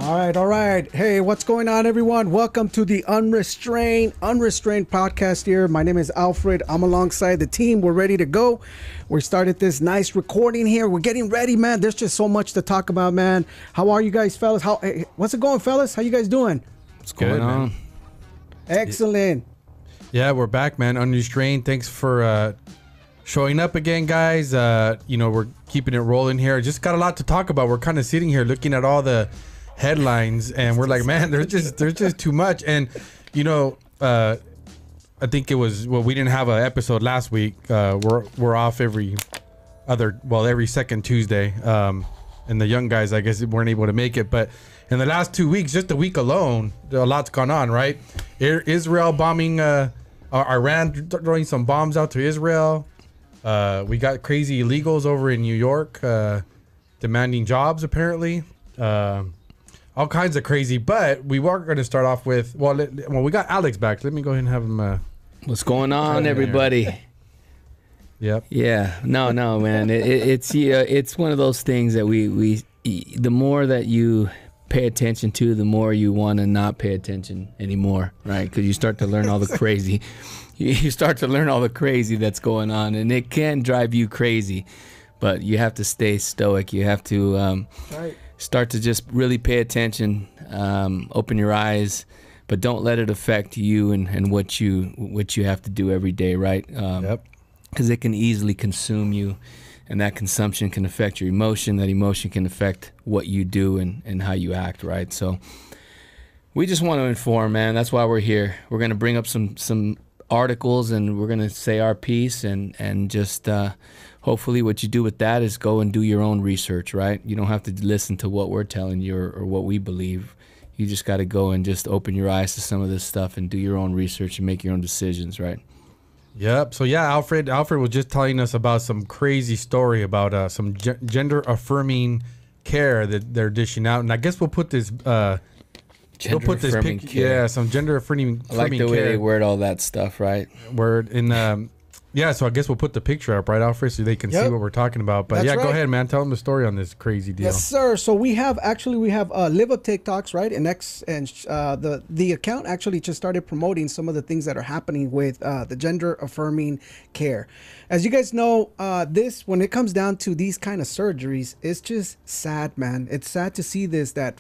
All right, all right. Hey, what's going on, everyone? Welcome to the Unrestrained podcast here. My name is Alfred. I'm alongside the team. We're ready to go. We started this nice recording here. We're getting ready, man. There's just so much to talk about, man. How are you guys, fellas? Hey, what's it going, fellas? How you guys doing? What's going on? Excellent. Yeah, we're back, man. Unrestrained. Thanks for showing up again, guys. We're keeping it rolling here. Just got a lot to talk about. We're kind of sitting here looking at all the headlines, and we're like, man, there's just too much. And I think it was, well, we didn't have an episode last week. We're off every second Tuesday. And the young guys, I guess, weren't able to make it. But in the last 2 weeks, just a week alone, a lot's gone on, right? Israel bombing, Iran throwing some bombs out to Israel. We got crazy illegals over in New York demanding jobs, apparently. All kinds of crazy. But we were going to start off with, we got Alex back. Let me go ahead and have him. What's going on, everybody? Yep. Yeah. No, man. It's one of those things that we the more that you pay attention to, the more you want to not pay attention anymore, right? Because you start to learn all the crazy. You start to learn all the crazy that's going on, and it can drive you crazy. But you have to stay stoic. You have to start to just really pay attention, open your eyes, but don't let it affect you and what you have to do every day, right? Yep. Because it can easily consume you, and that consumption can affect your emotion. That emotion can affect what you do and how you act, right? So we just want to inform, man. That's why we're here. We're going to bring up some articles, and we're going to say our piece, and just hopefully what you do with that is go and do your own research, right? You don't have to listen to what we're telling you or what we believe. You just got to go and just open your eyes to some of this stuff and do your own research and make your own decisions, right? Yep. So yeah, Alfred was just telling us about some crazy story about some gender affirming care that they're dishing out, and I guess we'll put this. Some gender affirming. I like the way they word all that stuff, right? Word in. So I guess we'll put the picture up, right, Alfred, so they can see what we're talking about. But go ahead, man. Tell them the story on this crazy deal. Yes, sir. So we have Live Up TikToks, right? And the account actually just started promoting some of the things that are happening with the gender affirming care. As you guys know, when it comes down to these kind of surgeries, it's just sad, man. It's sad to see this, that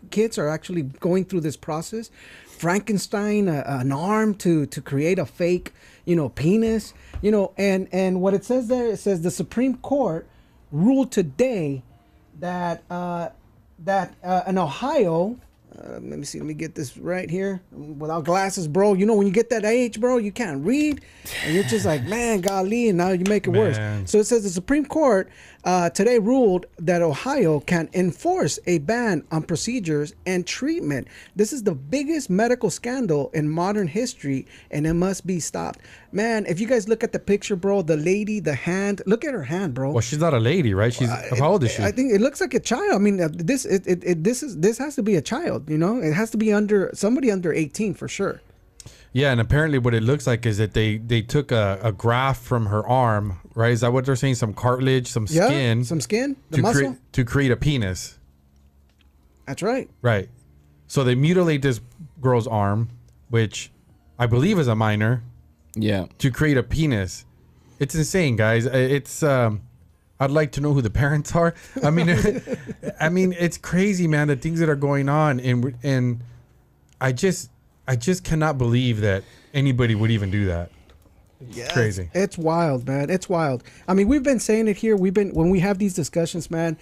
kids are actually going through this process. Frankenstein an arm to create a fake penis, and what it says there, it says the Supreme Court ruled today that in Ohio, let me get this right here without glasses, bro. When you get that age, bro, you can't read, and you're just like, man, golly, and now you make it worse. So it says the Supreme Court today ruled that Ohio can enforce a ban on procedures and treatment. This is the biggest medical scandal in modern history, and it must be stopped. Man, if you guys look at the picture, bro, the lady, the hand, look at her hand, bro. Well, she's not a lady, right? She's how old is she? I think it looks like a child. I mean, this has to be a child. It has to be somebody under 18 for sure. Yeah, and apparently what it looks like is that they took a graft from her arm, right? Is that what they're saying? Some cartilage, some skin. Yeah, some skin, the muscle. To create a penis. That's right. Right. So they mutilate this girl's arm, which I believe is a minor. Yeah. To create a penis. It's insane, guys. It's I'd like to know who the parents are. I mean, it's crazy, man, the things that are going on, and I just cannot believe that anybody would even do that. It's crazy. It's wild, man. It's wild. I mean, we've been saying it here. When we have these discussions, man,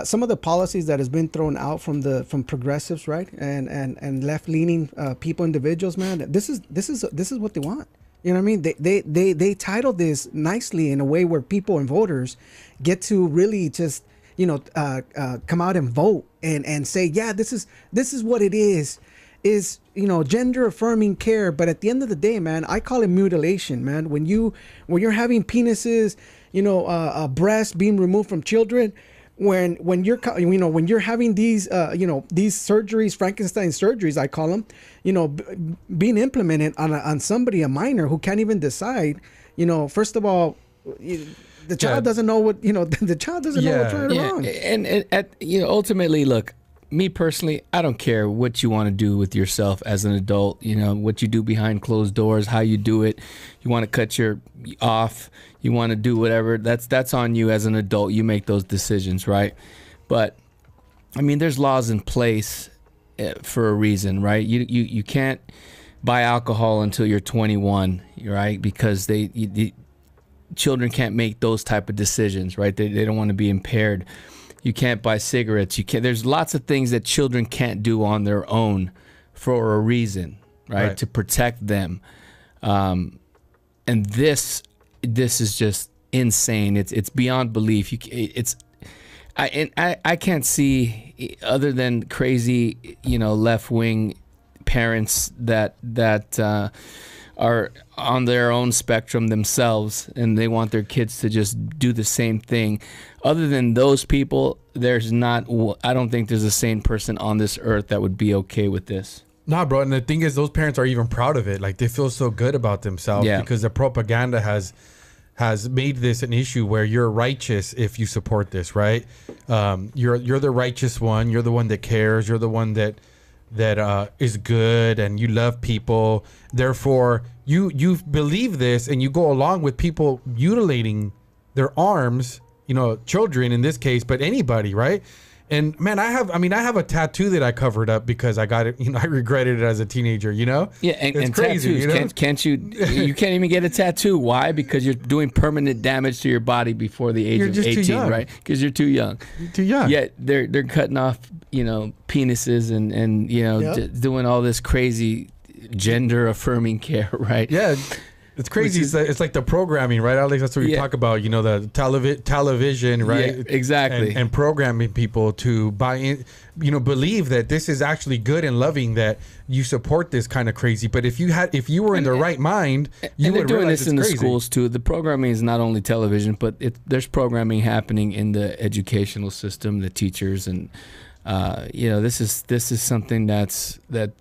some of the policies that has been thrown out from progressives, right, and left-leaning individuals, man, this is what they want. You know what I mean? They titled this nicely in a way where people and voters get to really just come out and vote and say, yeah, this is what it is gender affirming care. But at the end of the day, man, I call it mutilation, man. When you're having penises, breasts being removed from children, when you're having these these surgeries, Frankenstein surgeries, I call them, being implemented on somebody, a minor who can't even decide, first of all, the child doesn't know what, the child doesn't know what's right or wrong. And ultimately, look, me personally, I don't care what you want to do with yourself as an adult. You know, what you do behind closed doors, how you do it. You want to cut your off, you want to do whatever. That's on you as an adult. You make those decisions, right? But I mean, there's laws in place for a reason, right? You can't buy alcohol until you're 21, right? Because children can't make those type of decisions, right? They don't want to be impaired. You can't buy cigarettes. You can't. There's lots of things that children can't do on their own for a reason, right? To protect them. And this is just insane. It's beyond belief. I can't see, other than crazy, left wing parents that are on their own spectrum themselves, and they want their kids to just do the same thing. Other than those people, I don't think there's a sane person on this earth that would be okay with this. Nah, bro. And the thing is, those parents are even proud of it. Like, they feel so good about themselves because the propaganda has made this an issue where you're righteous if you support this, right? You're the righteous one. You're the one that cares. You're the one that is good, and you love people. Therefore, you believe this, and you go along with people mutilating their arms, children in this case, but anybody, right? And man, I have a tattoo that I covered up because I got it, I regretted it as a teenager, Yeah, and crazy, tattoos, can't you can't even get a tattoo. Why? Because you're doing permanent damage to your body before the age of 18, right? Because you're too young. You're too young. Yet they're cutting off, penises and doing all this crazy gender affirming care, right? Yeah. It's crazy. It's like the programming, right, Alex? That's what we talk about, the television, right? Yeah, exactly. And programming people to buy in, believe that this is actually good and loving, that you support this kind of crazy. But if you were in the right mind, you would doing realize this in crazy. The schools too. The programming is not only television, but there's programming happening in the educational system, the teachers, and this is something that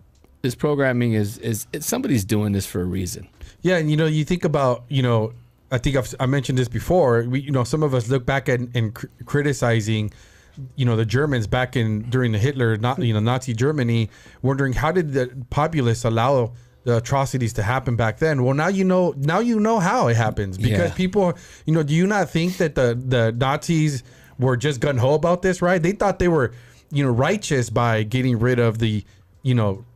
this programming is somebody's doing this for a reason. Yeah, and you think about, I think I mentioned this before. Some of us look back at and criticizing, the Germans back during the Hitler, Nazi Germany, wondering how did the populace allow the atrocities to happen back then. Well, now you know how it happens, because people, do you not think that the Nazis were just gung ho about this, right? They thought they were, righteous by getting rid of the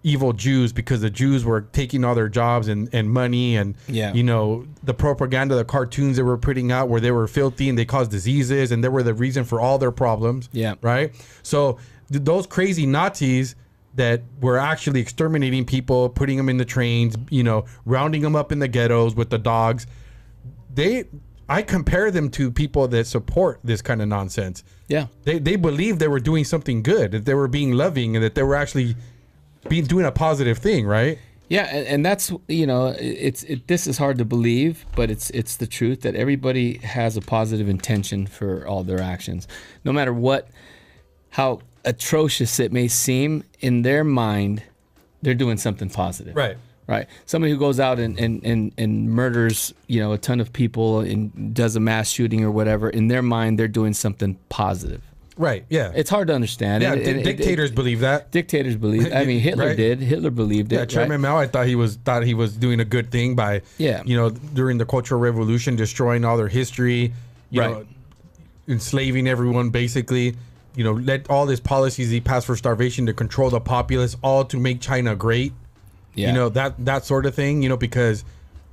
evil Jews, because the Jews were taking all their jobs and money, and the propaganda, the cartoons they were putting out where they were filthy and they caused diseases and they were the reason for all their problems. Yeah. Right. So those crazy Nazis that were actually exterminating people, putting them in the trains, rounding them up in the ghettos with the dogs, I compare them to people that support this kind of nonsense. Yeah. They believed they were doing something good, that they were being loving, and that they were actually doing a positive thing, right? Yeah, and that's this is hard to believe, but it's the truth that everybody has a positive intention for all their actions, no matter how atrocious it may seem. In their mind, they're doing something positive. Right. Right. Somebody who goes out and murders a ton of people and does a mass shooting or whatever, in their mind they're doing something positive. Right. Yeah. It's hard to understand. Yeah. Dictators believe that. Dictators believe. I mean, Hitler right? did. Hitler believed it. Yeah. Chairman Mao, I thought he was doing a good thing by during the Cultural Revolution, destroying all their history, you know, enslaving everyone basically. Let all these policies he passed for starvation to control the populace, all to make China great. Yeah. That sort of thing. Because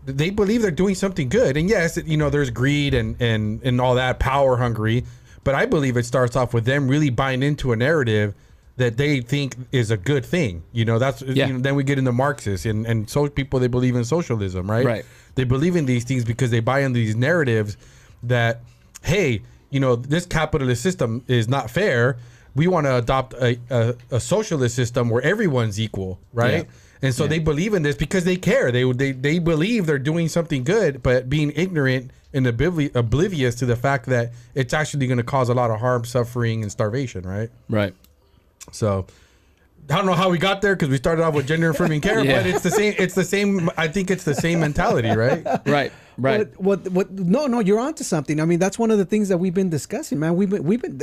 they believe they're doing something good. And yes, there's greed and all that, power hungry. But I believe it starts off with them really buying into a narrative that they think is a good thing. Then we get into Marxists and so people, they believe in socialism, right? Right. They believe in these things because they buy into these narratives that, hey, this capitalist system is not fair. We want to adopt a socialist system where everyone's equal, right? Yeah. And so they believe in this because they care. They believe they're doing something good, but being ignorant and oblivious to the fact that it's actually going to cause a lot of harm, suffering, and starvation, right? Right. So I don't know how we got there, because we started off with gender affirming care, but it's the same. I think it's the same mentality, right? Right. Right. What? No, you're onto something. I mean, that's one of the things that we've been discussing, man.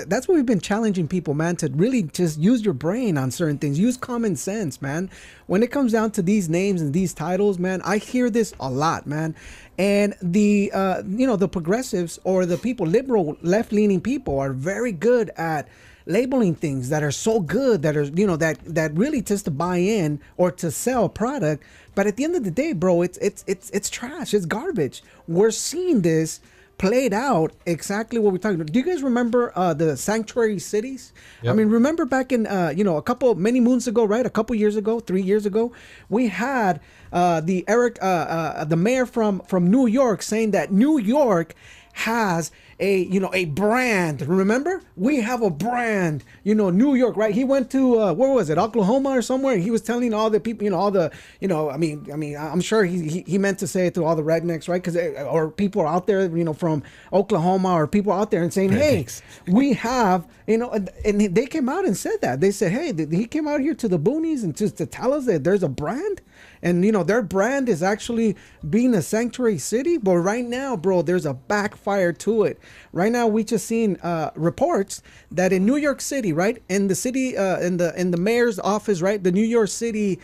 That's what we've been challenging people, man, to really just use your brain on certain things. Use common sense, man. When it comes down to these names and these titles, man, I hear this a lot, man. And the the progressives or the people, liberal, left-leaning people, are very good at labeling things that are so good, that are that really just to buy in or to sell a product. But at the end of the day, bro, it's trash. It's garbage. We're seeing this played out exactly what we're talking about. Do you guys remember the sanctuary cities? Yep. I mean, remember back in many moons ago, right? A couple years ago, 3 years ago, we had the mayor from New York saying that New York has a brand. Remember, we have a brand, New York, right? He went to where was it, Oklahoma or somewhere, and he was telling all the people, I'm sure he meant to say it to all the rednecks, right? Because or people out there, from Oklahoma, or people out there and saying, hey, we have, and they came out and said that. They said, hey, he came out here to the boonies and just to tell us that there's a brand. And their brand is actually being a sanctuary city. But right now, bro, there's a backfire to it. Right now, we just seen reports that in New York City, right, in the city, in the mayor's office, right, the New York City,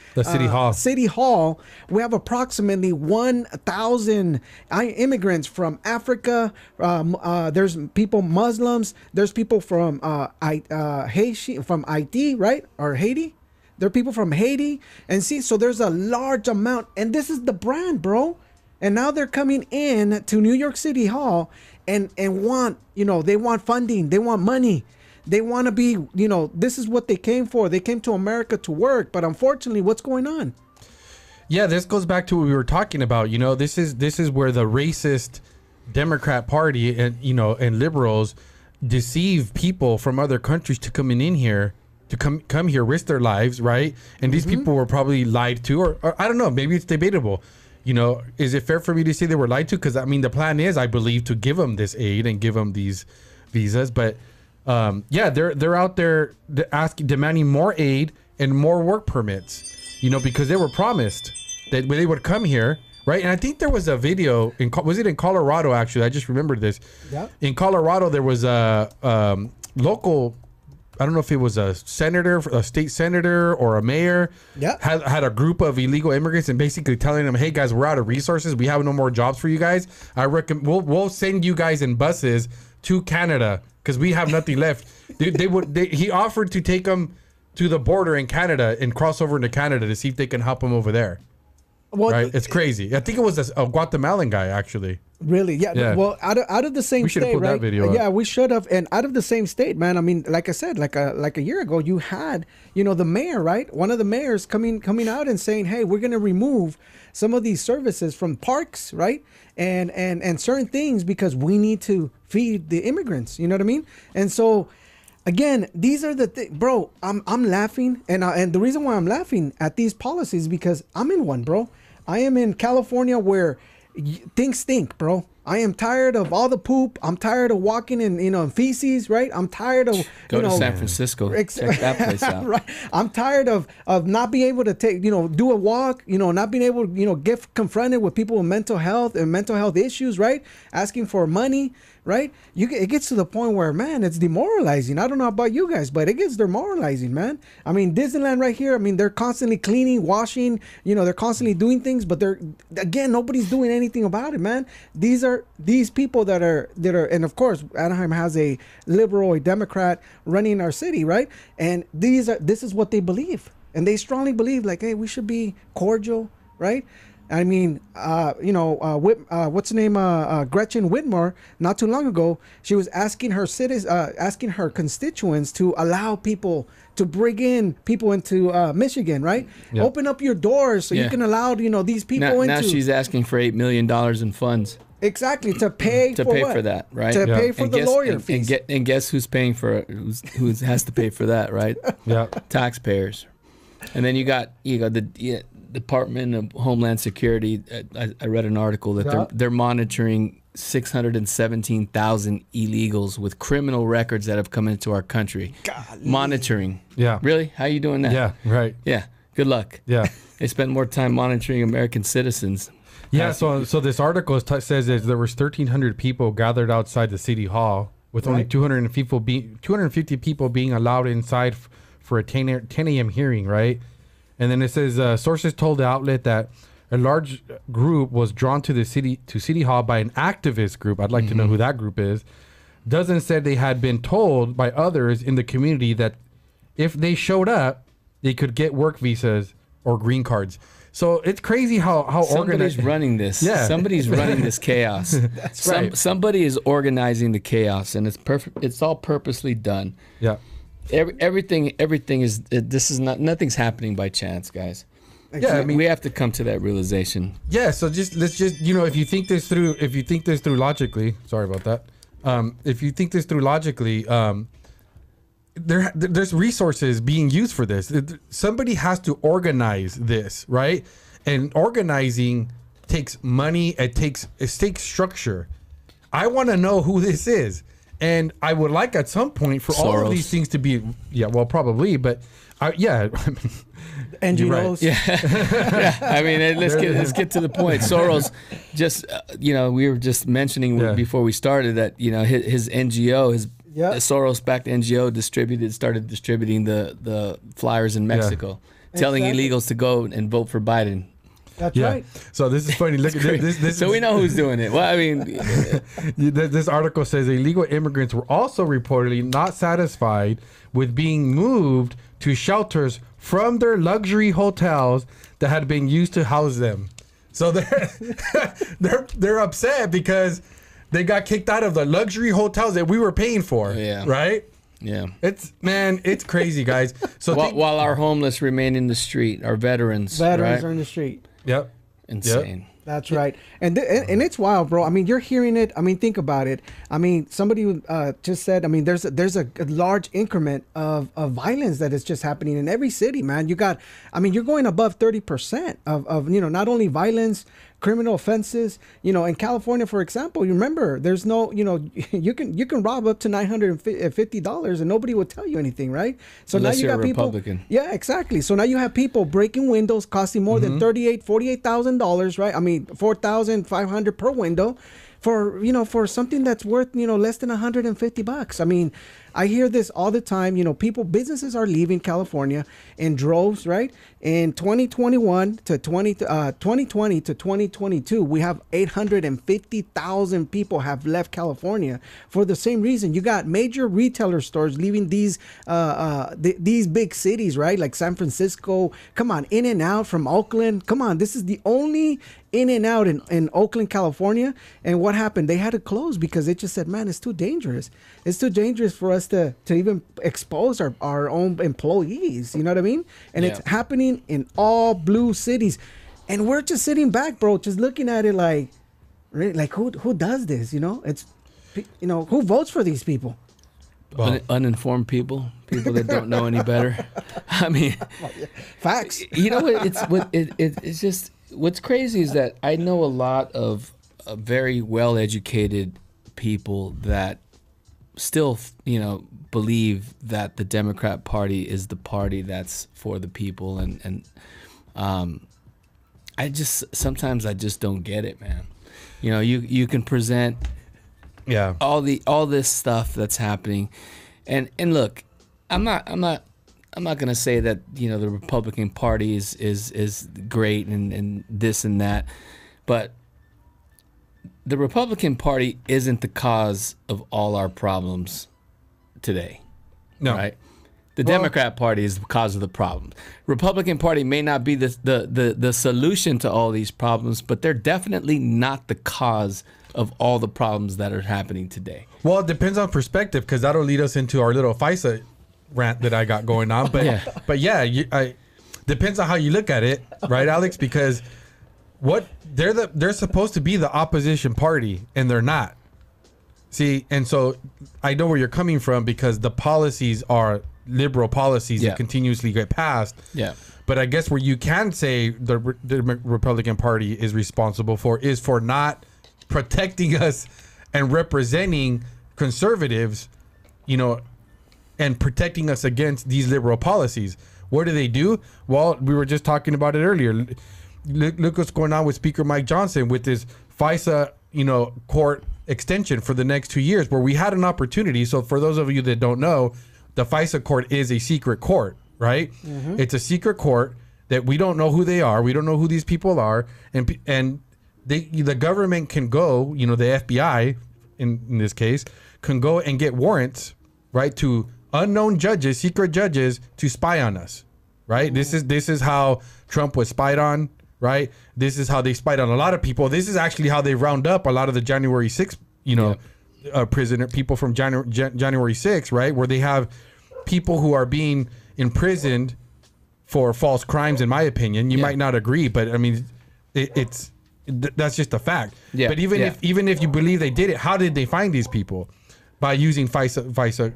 City Hall, we have approximately 1,000 immigrants from Africa. There's people, Muslims. There's people from Haiti, right, or Haiti. There are people from Haiti, and so there's a large amount, and this is the brand, bro. And now they're coming in to New York City Hall and want, they want funding, they want money, they want to be, this is what they came for. They came to America to work, but unfortunately, what's going on? Yeah, this goes back to what we were talking about. This is where the racist Democrat Party and and liberals deceive people from other countries to coming in here. To come here, risk their lives, right? And these people were probably lied to, or I don't know, maybe it's debatable. Is it fair for me to say they were lied to? Because I mean, the plan is, I believe, to give them this aid and give them these visas. But they're out there demanding more aid and more work permits. Because they were promised that they would come here, right? And I think there was a video was it in Colorado? Actually, I just remembered this. Yeah. In Colorado, there was a local. I don't know if it was a senator, a state senator, or a mayor. Yeah, had a group of illegal immigrants and basically telling them, "Hey guys, we're out of resources. We have no more jobs for you guys. I reckon we'll send you guys in buses to Canada because we have nothing left." He offered to take them to the border in Canada and cross over into Canada to see if they can help them over there. Well, right? It's crazy. I think it was a Guatemalan guy, actually. Really? Yeah. Well, out of the same state, right? We should have put that video up. Yeah, we should have. And out of the same state, man. I mean, like I said, like a year ago, you had, the mayor, right? One of the mayors coming out and saying, hey, we're going to remove some of these services from parks, right? And certain things because we need to feed the immigrants. You know what I mean? And so, again, these are the things, bro. I'm laughing, and the reason why I'm laughing at these policies is because I'm in one, bro. I am in California where things stink, bro. I am tired of all the poop. I'm tired of walking in feces, right? I'm tired of go to San Francisco. Check that place out. Right. I'm tired of not being able to do a walk. Not being able to get confronted with people with mental health and mental health issues, right? Asking for money, right? It gets to the point where, man, it's demoralizing. I don't know about you guys, but it gets demoralizing, man. I mean, Disneyland right here. I mean, they're constantly cleaning, washing. They're constantly doing things, but nobody's doing anything about it, man. These people that are, and of course, Anaheim has a liberal, a Democrat running our city, right? And this is what they believe, and they strongly believe, like, hey, we should be cordial, right? I mean, what's her name? Gretchen Whitmer. Not too long ago, she was asking her constituents to allow people to bring in people into Michigan, right? Yep. Open up your doors so you can allow these people into. Now she's asking for $8 million in funds. Exactly, to pay for that, right? To pay for the lawyer fees. And guess who's paying for it? Who has to pay for that, right? Yeah, taxpayers. And then you got the Department of Homeland Security. I read an article that they're monitoring 617,000 illegals with criminal records that have come into our country. Golly. Monitoring. Yeah. Really? How are you doing that? Yeah. Right. Yeah. Good luck. Yeah. They spend more time monitoring American citizens. Yeah, so this article says that there was 1,300 people gathered outside the city hall, with only 250 people being allowed inside for a 10 a.m. hearing, right? And then it says sources told the outlet that a large group was drawn to City Hall by an activist group. I'd like to know who that group is. Dozens said they had been told by others in the community that if they showed up, they could get work visas or green cards. So it's crazy how somebody's organized. running this. Yeah. Somebody's running this chaos. That's right. Somebody is organizing the chaos, and it's perfect. It's all purposely done. Yeah. Everything is. This is not. Nothing's happening by chance, guys. Yeah, I mean, we have to come to that realization. Yeah. So let's just if you think this through logically. Sorry about that. If you think this through logically, there's resources being used for this. Somebody has to organize this, right? And organizing takes money. It takes structure. I want to know who this is, and I would like at some point for all of these things to be. Yeah, well, probably, but yeah. NGOs. Right. Yeah. I mean, let's get to the point. Soros, just we were just mentioning before we started that his NGO, Soros-backed NGO started distributing the flyers in Mexico, telling illegals to go and vote for Biden. That's right. So this is funny. Look at this. So we know who's doing it. Well, I mean, this article says illegal immigrants were also reportedly not satisfied with being moved to shelters from their luxury hotels that had been used to house them. So they're upset because they got kicked out of the luxury hotels that we were paying for. Yeah. Right? Yeah. It's crazy, guys. So while our homeless remain in the street, our veterans are in the street. Yep. Insane. Yep. That's right. And it's wild, bro. I mean, you're hearing it. I mean, think about it. I mean, somebody just said, I mean, there's a large increment of violence that is just happening in every city, man. You're going above 30% of not only violence, criminal offenses. In California, for example, you remember there's no, you can rob up to $950 and nobody will tell you anything, right? So unless now you you're got a people. Republican. Yeah, exactly. So now you have people breaking windows costing more than $48,000, right? I mean, $4,500 per window for something that's worth, less than $150. I mean, I hear this all the time. Businesses are leaving California in droves, right? In 2020 to 2022, we have 850,000 people have left California for the same reason. You got major retailer stores leaving these big cities, right? Like San Francisco. Come on, In-N-Out from Oakland. Come on, this is the only In-N-Out in Oakland, California. And what happened? They had to close because they just said, man, it's too dangerous. It's too dangerous for us to even expose our own employees. You know what I mean? And it's happening in all blue cities. And we're just sitting back, bro, just looking at it like, really, like who does this? It's, who votes for these people? Well, uninformed people that don't know any better. I mean, facts. It's just what's crazy is that I know a lot of very well-educated people that still, believe that the Democrat Party is the party that's for the people, and sometimes I just don't get it, man. You can present all this stuff that's happening, and look, I'm not gonna say that the Republican Party is great and this and that, but the Republican Party isn't the cause of all our problems today. No. Right? The Democrat Party is the cause of the problem. Republican Party may not be the solution to all these problems, but they're definitely not the cause of all the problems that are happening today. Well, it depends on perspective, because that'll lead us into our little Fisa rant that I got going on. But depends on how you look at it, right, Alex? Because they're supposed to be the opposition party, and they're not. See, and so I know where you're coming from, because the policies are liberal policies that continuously get passed. Yeah. But I guess where you can say the Republican Party is responsible is for not protecting us and representing conservatives, and protecting us against these liberal policies. What do? Well, we were just talking about it earlier. look what's going on with Speaker Mike Johnson with this FISA, court extension for the next 2 years, where we had an opportunity. So for those of you that don't know, the FISA court is a secret court, right? Mm-hmm. It's a secret court that we don't know who they are. We don't know who these people are. And the government can go, the FBI in this case, can go and get warrants, right, to unknown judges, secret judges, to spy on us, right? Mm-hmm. This is how Trump was spied on, right? This is how they spied on a lot of people. This is actually how they round up a lot of the January 6th, prisoner people from January 6th, right? Where they have people who are being imprisoned for false crimes. In my opinion, you might not agree, but I mean, that's just a fact. Yeah. But even if you believe they did it, how did they find these people? By using FISA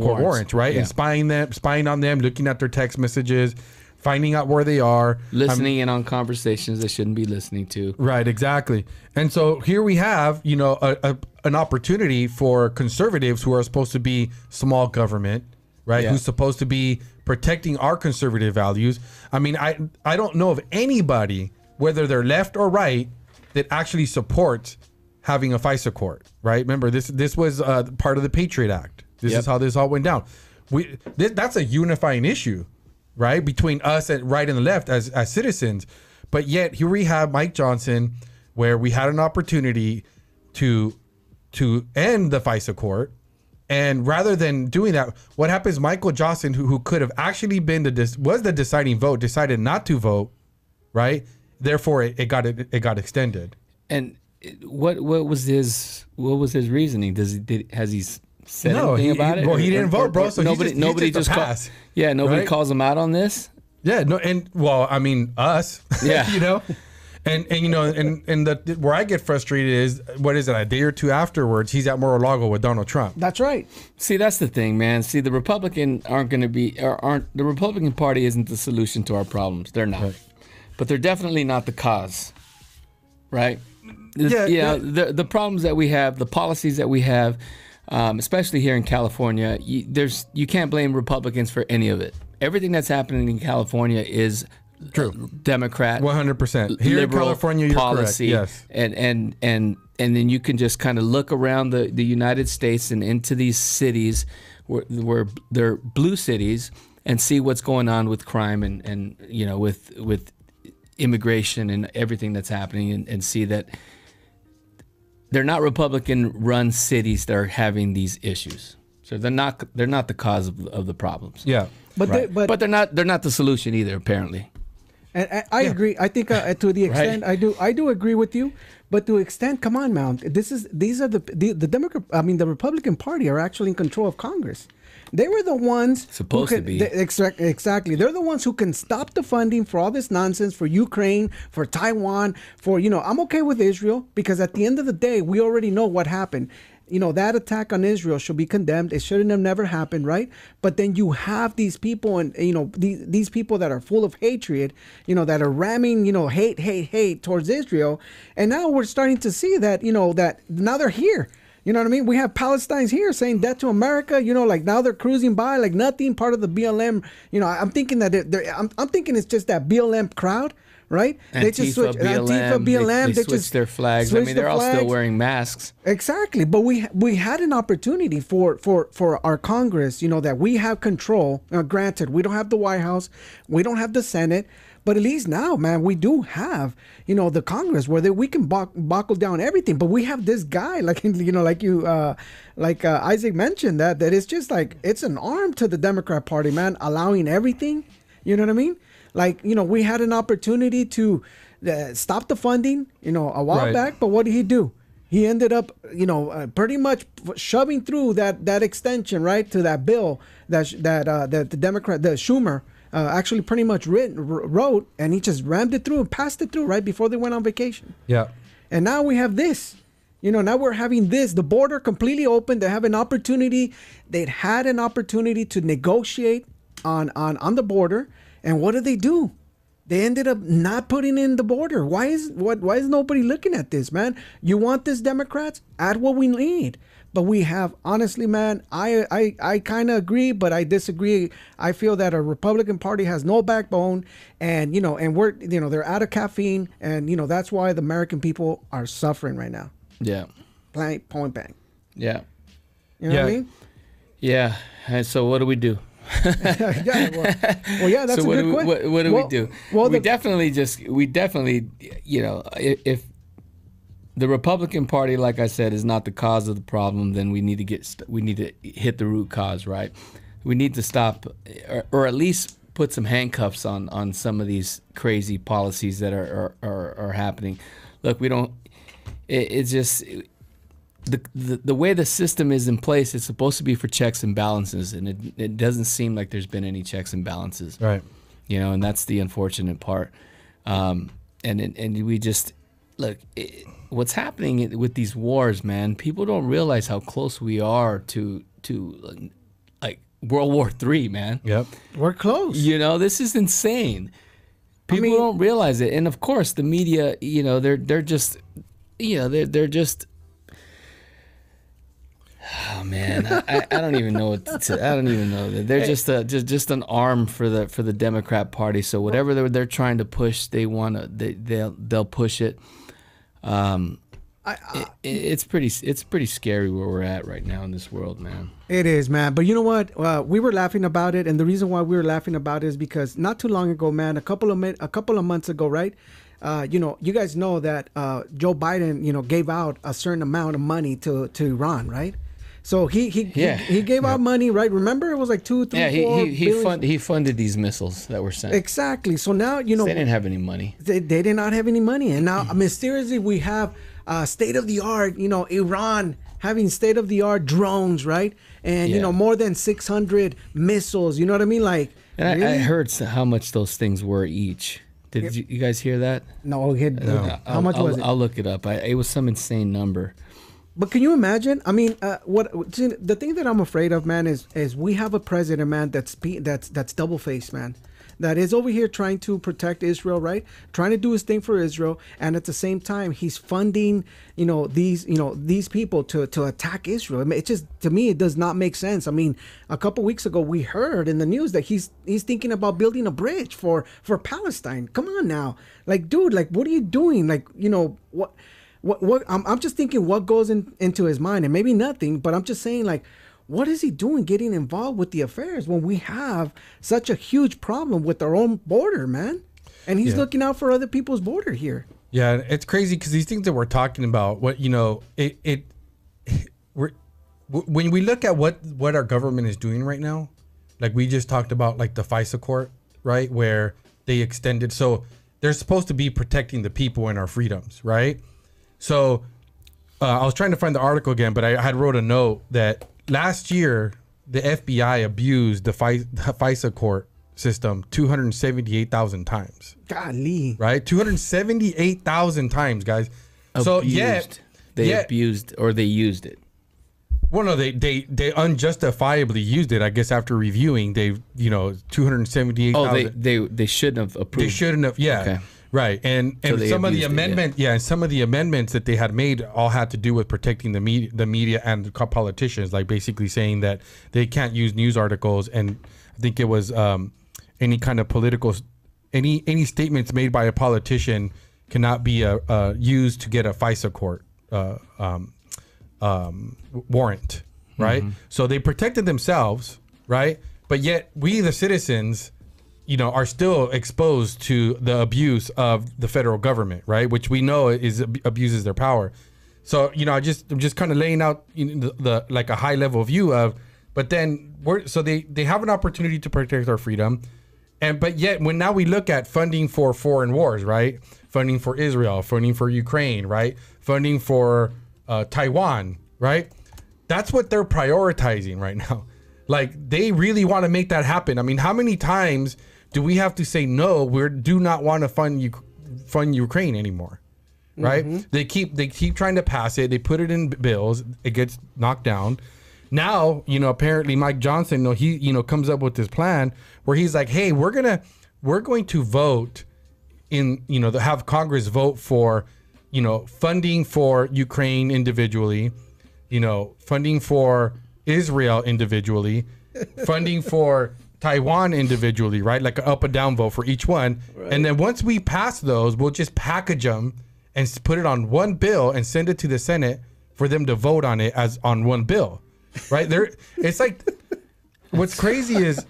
court warrants, right? Yeah. And spying on them, looking at their text messages, finding out where they are, listening in on conversations they shouldn't be listening to. Right, exactly. And so here we have, an opportunity for conservatives who are supposed to be small government, right? Yeah. Who's supposed to be protecting our conservative values. I mean, I don't know of anybody, whether they're left or right, that actually supports having a FISA court, right? Remember, this was part of the Patriot Act. This is how this all went down. That's a unifying issue, right, between us at right and the left as citizens. But yet here we have Mike Johnson, where we had an opportunity to end the FISA court, and rather than doing that, what happens? Michael Johnson, who could have actually been was the deciding vote, decided not to vote, right? Therefore, it got extended. And what was his reasoning? Has he said anything about it? Well, he didn't vote, bro. So nobody just passed. Nobody right? calls him out on this. Yeah, no, and well, I mean us. Yeah, and where I get frustrated is, what is it? A day or two afterwards, he's at Mar-a-Lago with Donald Trump. That's right. See, that's the thing, man. See, the Republican the Republican Party isn't the solution to our problems. They're not, right. But they're definitely not the cause, right? The problems that we have, the policies that we have, especially here in California, you can't blame Republicans for any of it. Everything that's happening in California is true. Democrat, 100%. Here in California, you're policy, correct. Yes, and then you can just kind of look around the United States and into these cities where they're blue cities and see what's going on with crime and with immigration and everything that's happening, and see that they're not Republican-run cities that are having these issues. So they're not the cause of the problems. Yeah, but they're not the solution either, apparently. And I agree. I think to the extent I do agree with you, but to extent, come on, Mount. These are the Democrat. I mean, the Republican Party are actually in control of Congress. They were the ones supposed to be. Exactly. They're the ones who can stop the funding for all this nonsense for Ukraine, for Taiwan, for I'm okay with Israel, because at the end of the day, we already know what happened. That attack on Israel should be condemned. It shouldn't have never happened, right? But then you have these people, and these people that are full of hatred, that are ramming, hate towards Israel, and now we're starting to see that, that now they're here. You know what I mean? We have Palestinians here saying death to America. Like now they're cruising by like nothing, part of the BLM. I'm thinking that I'm thinking it's just that BLM crowd. Right? Antifa, they just switch BLM. They switch their flags. I mean, they're all still wearing masks. Exactly. But we had an opportunity for our Congress, that we have control. Granted, we don't have the White House, we don't have the Senate, but at least now, man, we do have, the Congress where we can buckle down everything. But we have this guy, like Isaac mentioned, that it's just like it's an arm to the Democrat Party, man, allowing everything. You know what I mean? Like, we had an opportunity to stop the funding, a while back. But what did he do? He ended up, pretty much shoving through that extension, right, to that bill that the Democrat, the Schumer, actually pretty much wrote, and he just rammed it through and passed it through right before they went on vacation. Yeah. And now we have this. Now we're having this, the border completely open. They have an opportunity. They'd had an opportunity to negotiate on the border. And what do? They ended up not putting in the border. Why is nobody looking at this, man? You want this, Democrats? Add what we need. But we have, honestly, man, I kind of agree, but I disagree. I feel that a Republican Party has no backbone, and we're they're out of caffeine, and that's why the American people are suffering right now. Yeah. Point bang. Yeah. You know what I mean? Yeah. And so what do we do? Yeah, yeah, that's so a good question. What do we do? Well, we definitely, if the Republican Party, like I said, is not the cause of the problem, then we need to hit the root cause, right? We need to stop, or at least put some handcuffs on some of these crazy policies that are happening. Look, we don't. It's just the way the system is in place. It's supposed to be for checks and balances, and it doesn't seem like there's been any checks and balances, right? And that's the unfortunate part. And we just look. What's happening with these wars, man? People don't realize how close we are to like World War III, man. Yep, we're close. This is insane. People don't realize it, and of course, the media. They're just. They're just. Oh man, I don't even know what to. I don't even know. They're just an arm for the Democrat Party. So whatever they're trying to push, they'll push it. It's pretty scary where we're at right now in this world, man. It is, man. But you know what? We were laughing about it, and the reason why we were laughing about it is because not too long ago, man, a couple of months ago, right? You guys know that Joe Biden, gave out a certain amount of money to Iran, right? So he gave out money, right? Remember, it was like 2, 3, 4 he funded these missiles that were sent. Exactly. So now they didn't have any money. They did not have any money, and now mysteriously we have state of the art. Iran having state of the art drones, right? And more than 600 missiles. You know what I mean? Like, and really? I heard how much those things were each. Did you guys hear that? No. How much was it? I'll look it up. It was some insane number. But can you imagine? I mean, the thing that I'm afraid of, man, is we have a president, man, that's double faced, man, that is over here trying to protect Israel, right? Trying to do his thing for Israel, and at the same time, he's funding, these people to attack Israel. I mean, it just, to me, it does not make sense. I mean, a couple weeks ago, we heard in the news that he's thinking about building a bridge for Palestine. Come on now, like, dude, like, what are you doing? Like, what? I'm just thinking what goes into his mind, and maybe nothing, but I'm just saying, like, what is he doing getting involved with the affairs when we have such a huge problem with our own border, man? And he's looking out for other people's border here. Yeah, it's crazy because these things that we're talking about, when we look at what our government is doing right now, like we just talked about, like the Fisa court, right, where they extended, so they're supposed to be protecting the people and our freedoms, right? So I was trying to find the article again, but I had wrote a note that last year the FBI abused the FISA court system 278,000 times. Golly. Right? 278,000 times, guys. Abused. So they abused, or they used it. Well, no, they unjustifiably used it. I guess after reviewing, 278,000. Oh, they shouldn't have approved. They shouldn't have. Yeah. Okay. Right, and so some of the amendments, and some of the amendments that they had made all had to do with protecting the media and the politicians, like basically saying that they can't use news articles, and I think it was any kind of political, any statements made by a politician cannot be used to get a FISA court warrant, right? Mm-hmm. So they protected themselves, right? But yet we, the citizens, are still exposed to the abuse of the federal government, right? Which we know abuses their power. So, I'm just kind of laying out the like a high level view of, but then they have an opportunity to protect our freedom. But yet when now we look at funding for foreign wars, right? Funding for Israel, funding for Ukraine, right? Funding for Taiwan, right? That's what they're prioritizing right now. Like, they really want to make that happen. I mean, how many times do we have to say no? We do not want to fund Ukraine anymore, right? Mm-hmm. They keep trying to pass it. They put it in bills. It gets knocked down. Now, apparently Mike Johnson, he comes up with this plan where he's like, hey, we're going to vote in, you know, have Congress vote for, you know, funding for Ukraine individually, you know, funding for Israel individually, funding for Taiwan individually, right? Like an up and down vote for each one. Right. And then once we pass those, we'll just package them and put it on one bill and send it to the Senate for them to vote on it as on one bill, right? There, it's like, what's crazy is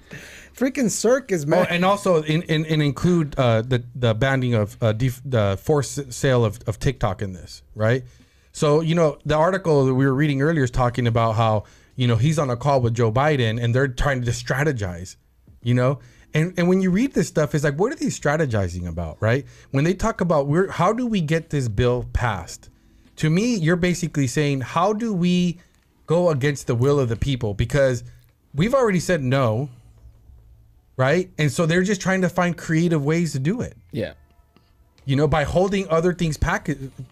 freaking circus, man. Oh, and also include the banning of the forced sale of TikTok in this, right? So, you know, the article that we were reading earlier is talking about how, you know, he's on a call with Joe Biden and they're trying to strategize, you know? And when you read this stuff, it's like, what are they strategizing about, right? When they talk about how do we get this bill passed? To me, you're basically saying, how do we go against the will of the people? Because we've already said no, right? And so they're just trying to find creative ways to do it. Yeah. You know, by holding other things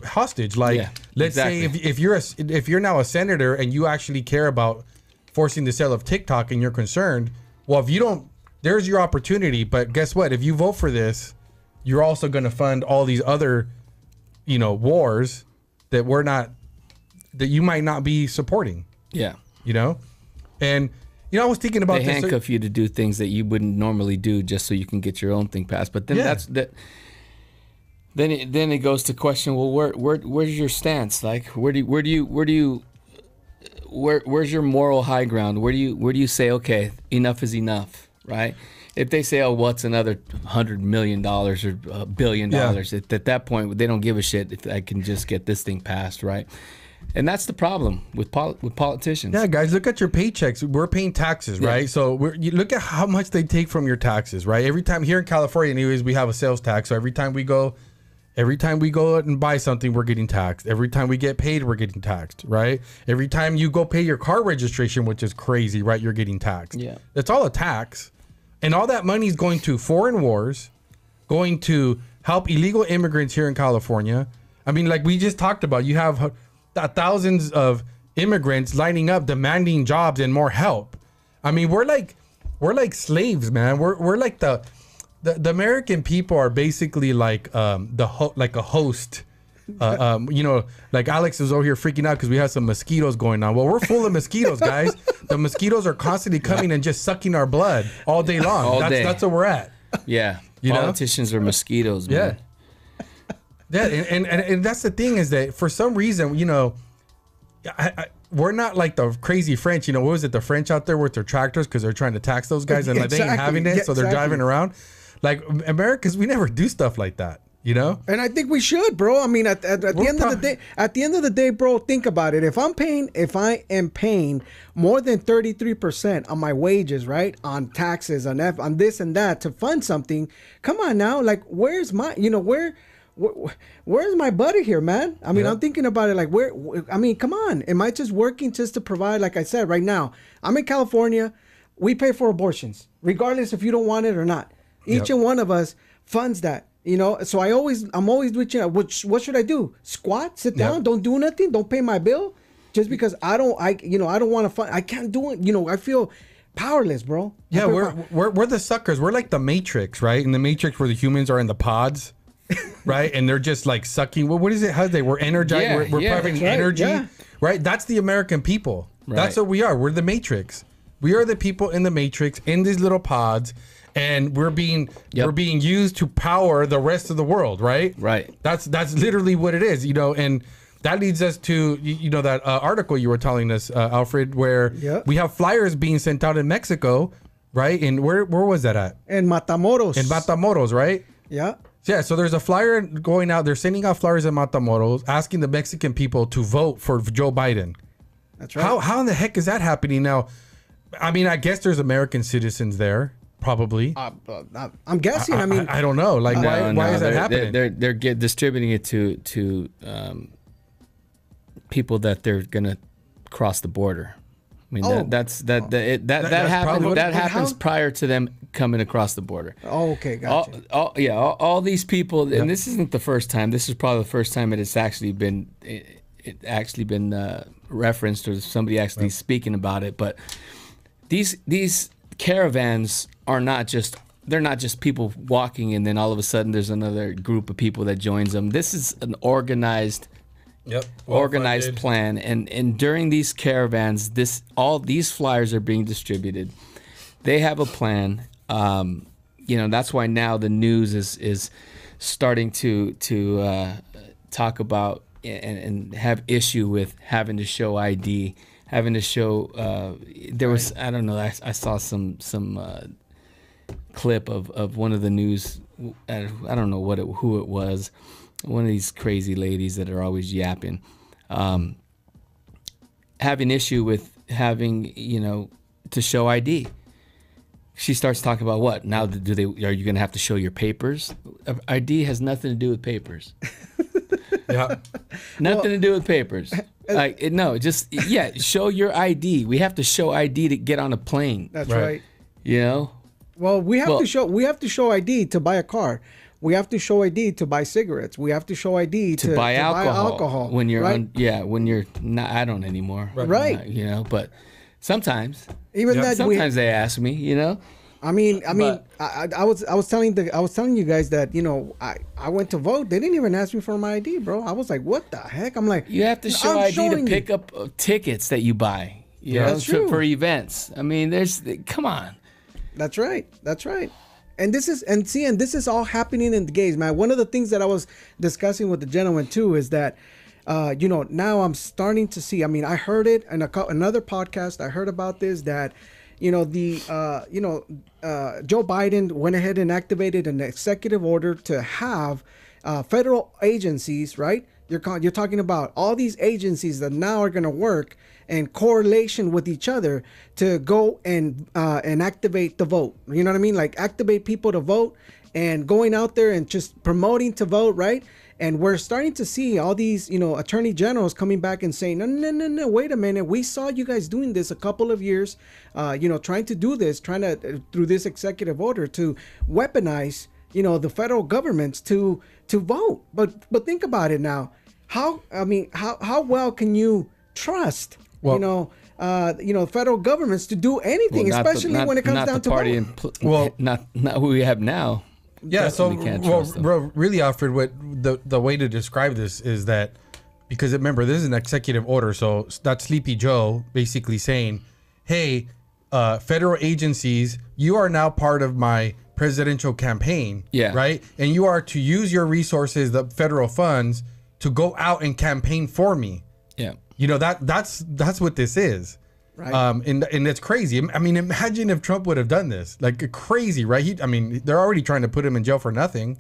hostage. Like, let's say if you're now a senator and you actually care about forcing the sale of TikTok and you're concerned, well, if you don't, there's your opportunity. But guess what? If you vote for this, you're also going to fund all these other, you know, wars that that you might not be supporting. Yeah. You know? And, you know, I was thinking about they handcuff you to do things that you wouldn't normally do just so you can get your own thing passed. But then then it goes to question, well, where's your stance? Like, where's your moral high ground? Where do you say, okay, enough is enough, right? If they say, oh, what's another $100 million or $1 billion, at that point they don't give a shit if I can just get this thing passed, right? And that's the problem with politicians. Yeah, guys, look at your paychecks. We're paying taxes, right? So you look at how much they take from your taxes, right? Every time here in California, anyways, we have a sales tax. So every time we go out and buy something, we're getting taxed. Every time we get paid, we're getting taxed, right? Every time you go pay your car registration, which is crazy, right? You're getting taxed. Yeah, it's all a tax, and all that money is going to foreign wars, going to help illegal immigrants here in California. I mean, like we just talked about, you have thousands of immigrants lining up demanding jobs and more help. I mean, we're like slaves, man. We're like the American people are basically like like a host. You know, like Alex is over here freaking out because we have some mosquitoes going on. Well, we're full of mosquitoes, guys. The mosquitoes are constantly coming and just sucking our blood all day long. That's where we're at. Yeah, politicians are mosquitoes, man. Yeah, and that's the thing is that for some reason, you know, we're not like the crazy French. You know, what was it? The French out there with their tractors because they're trying to tax those guys and like, they ain't having it, so they're driving around. Like Americans, we never do stuff like that, you know. And I think we should, bro. I mean, at the end of the day, bro, think about it. If I am paying more than 33% on my wages, right, on taxes, on this and that to fund something, come on now, like where's my, you know, where's my buddy here, man? I mean, I'm thinking about it like I mean, come on. Am I just working just to provide, like I said, right now, I'm in California. We pay for abortions, regardless if you don't want it or not. Each and one of us funds that, you know. So I'm always reaching out. What should I do? Squat, sit down, don't do nothing, don't pay my bill, just because I don't want to fund. I can't do it. You know, I feel powerless, bro. Yeah, we're the suckers. We're like the Matrix, right? In the Matrix, where the humans are in the pods, right? And they're just like sucking. Well, what is it? We're energized. We're providing energy, right? That's the American people. Right. That's what we are. We're the Matrix. We are the people in the Matrix in these little pods. And we're being used to power the rest of the world, right? Right. That's literally what it is, you know. And that leads us to that article you were telling us, Alfred, where we have flyers being sent out in Mexico, right? And where was that at? In Matamoros. In Matamoros, right? Yeah. Yeah. So there's a flyer going out. They're sending out flyers in Matamoros, asking the Mexican people to vote for Joe Biden. That's right. How in the heck is that happening now? I mean, I guess there's American citizens there. Probably. I'm guessing. I mean, I don't know. Like, why is that happening? They're distributing it to people that they're gonna cross the border. I mean, that happens prior to them coming across the border. Oh, okay, gotcha. All these people, and this isn't the first time. This is probably the first time it's actually been referenced or somebody actually speaking about it. But these caravans are not just they're not just people walking and then all of a sudden there's another group of people that joins them. This is an organized organized plan, and during these caravans, all these flyers are being distributed. They have a plan. That's why now the news is starting to talk about and have issue with having to show ID, having to show. There was, I don't know, I saw some clip of one of the news. I don't know who it was. One of these crazy ladies that are always yapping, having issue with having to show ID. She starts talking about what now? Are you going to have to show your papers? ID has nothing to do with papers. Yeah, nothing to do with papers. Show your ID. We have to show ID to get on a plane. That's right. Well, we have to show ID to buy a car. We have to show ID to buy cigarettes. We have to show ID to buy alcohol. When you're when you're not, I don't anymore. Right. But sometimes sometimes they ask me. I was telling you guys that I went to vote. They didn't even ask me for my ID, bro. I was like, what the heck? I'm like, you have to show ID to pick up tickets that you buy. That's true. For events. I mean, come on. That's right. And this is all happening in the gays, man. One of the things that I was discussing with the gentleman too is that, now I'm starting to see. I mean, I heard it in another podcast. I heard about this that, Joe Biden went ahead and activated an executive order to have federal agencies, right? You're talking about all these agencies that now are going to work in correlation with each other to go and activate the vote. You know what I mean? Like activate people to vote and going out there and just promoting to vote, right? And we're starting to see all these, attorney generals coming back and saying, no, wait a minute. We saw you guys doing this a couple of years, trying to do this, through this executive order to weaponize, the federal governments to vote. But think about it now. How well can you trust, federal governments to do anything, especially when it comes down to vote? Not who we have now. Yeah, really, Alfred, what the way to describe this is that, because remember, this is an executive order, so that's Sleepy Joe basically saying, hey, federal agencies, you are now part of my presidential campaign, right? And you are to use your resources, the federal funds, to go out and campaign for me. Yeah. That's what this is. Right. And it's crazy. I mean, imagine if Trump would have done this. Like crazy, right? They're already trying to put him in jail for nothing,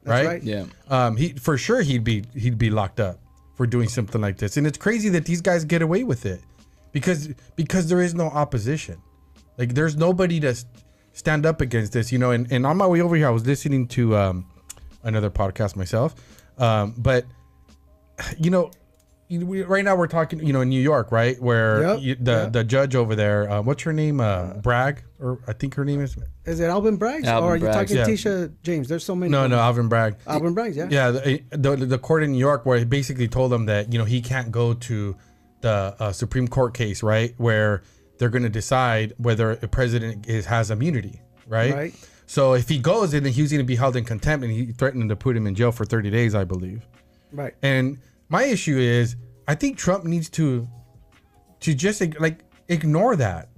right? Yeah. For sure he'd be locked up for doing something like this. And it's crazy that these guys get away with it because there is no opposition. Like there's nobody to stand up against this, and on my way over here I was listening to another podcast myself. But right now we're talking, in New York, right? Where the judge over there, what's her name? Bragg, or I think her name is. Is it Alvin Bragg? Or are you talking Tisha James? There's so many. No, Alvin Bragg. Alvin Bragg, yeah. Yeah, the court in New York where he basically told him that he can't go to the Supreme Court case, right, where they're going to decide whether a president has immunity, right? Right. So if he goes, then he was going to be held in contempt, and he threatened to put him in jail for 30 days, I believe. Right. And my issue is, I think Trump needs to just ignore that.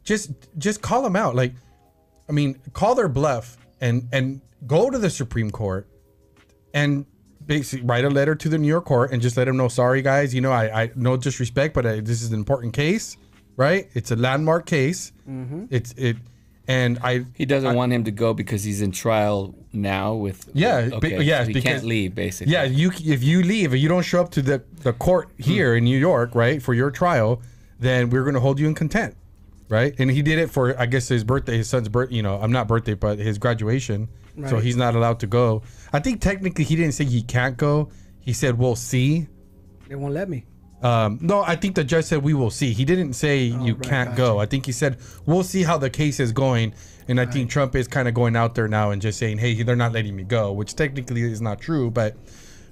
Just call him out. Call their bluff and go to the Supreme Court and basically write a letter to the New York court and just let them know, sorry guys, I no disrespect, but this is an important case, right? It's a landmark case. Mm-hmm. He doesn't want him to go because he's in trial now with he can't leave basically. Yeah, if you don't show up to the court here in New York, right, for your trial, then we're going to hold you in contempt, right? And he did it for, I guess, his son's birthday. Not birthday, but his graduation. Right. So he's not allowed to go. I think technically he didn't say he can't go. He said we'll see. They won't let me. No, I think the judge said we will see. He didn't say can't go. I think he said we'll see how the case is going. And I think Trump is kind of going out there now and just saying, hey, they're not letting me go, which technically is not true. But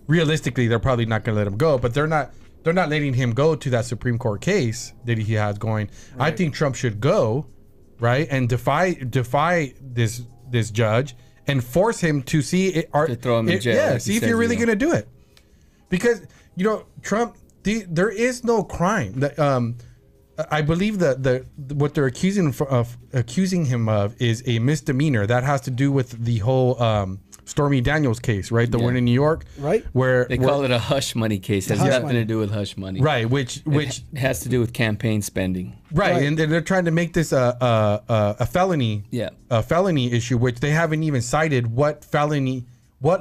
realistically, they're probably not going to let him go. But they're not letting him go to that Supreme Court case that he has going. Right. I think Trump should go, right? And defy this judge and force him to see it, to throw him in jail. Yeah, like see he if says, you're really going to do it. Because, Trump, there is no crime. I believe that what they're accusing him of is a misdemeanor that has to do with the whole Stormy Daniels case, right? The one in New York, right? Where they call it a hush money case. It has nothing to do with hush money, right? Which it has to do with campaign spending, right? And they're trying to make this a felony, a felony issue, which they haven't even cited what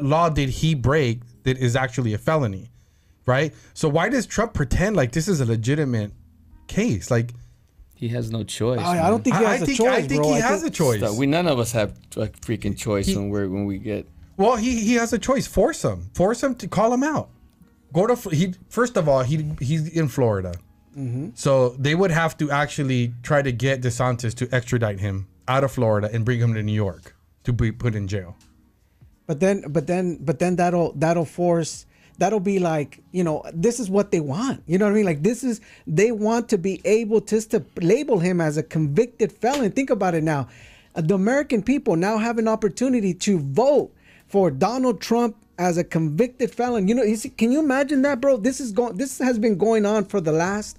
law did he break that is actually a felony, right? So why does Trump pretend like this is a legitimate case? Like, he has no choice. I don't think he has a choice. I think he has a choice. So none of us have a freaking choice when we get. Well, he has a choice. Force him to call him out. First of all, he's in Florida, so they would have to actually try to get DeSantis to extradite him out of Florida and bring him to New York to be put in jail. But then that'll force. That'll be like, this is what they want. You know what I mean? Like, they want to be able to label him as a convicted felon. Think about it now. The American people now have an opportunity to vote for Donald Trump as a convicted felon. Can you imagine that, bro? This has been going on for the last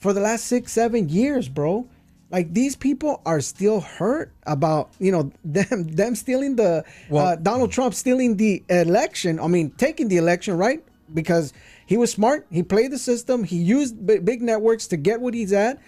6-7 years, bro. Like, these people are still hurt about, them stealing Donald Trump stealing the election. I mean, taking the election, right? Because he was smart. He played the system. He used big networks to get what he's at.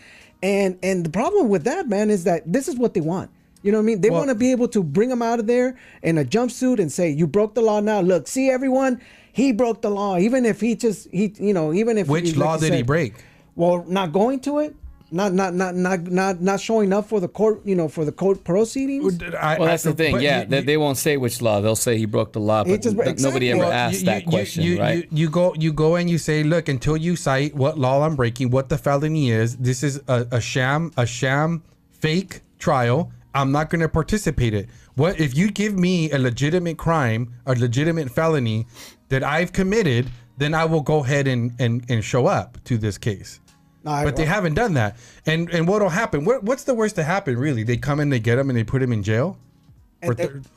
And the problem with that, man, is that this is what they want. You know what I mean? They want to be able to bring him out of there in a jumpsuit and say, you broke the law now. Look, see, everyone, he broke the law. Even if even if. Which law did he break? Well, not going to it. Not showing up for the court, for the court proceedings. That's the thing. They won't say which law. They'll say he broke the law, but nobody ever asked that question, right? You go and you say, look, until you cite what law I'm breaking, what the felony is, this is a sham fake trial. I'm not going to participate in it. What if you give me a legitimate crime, a legitimate felony that I've committed, then I will go ahead and show up to this case. But they haven't done that. And what'll happen? What's the worst to happen, really? They come in, they get him, and they put him in jail?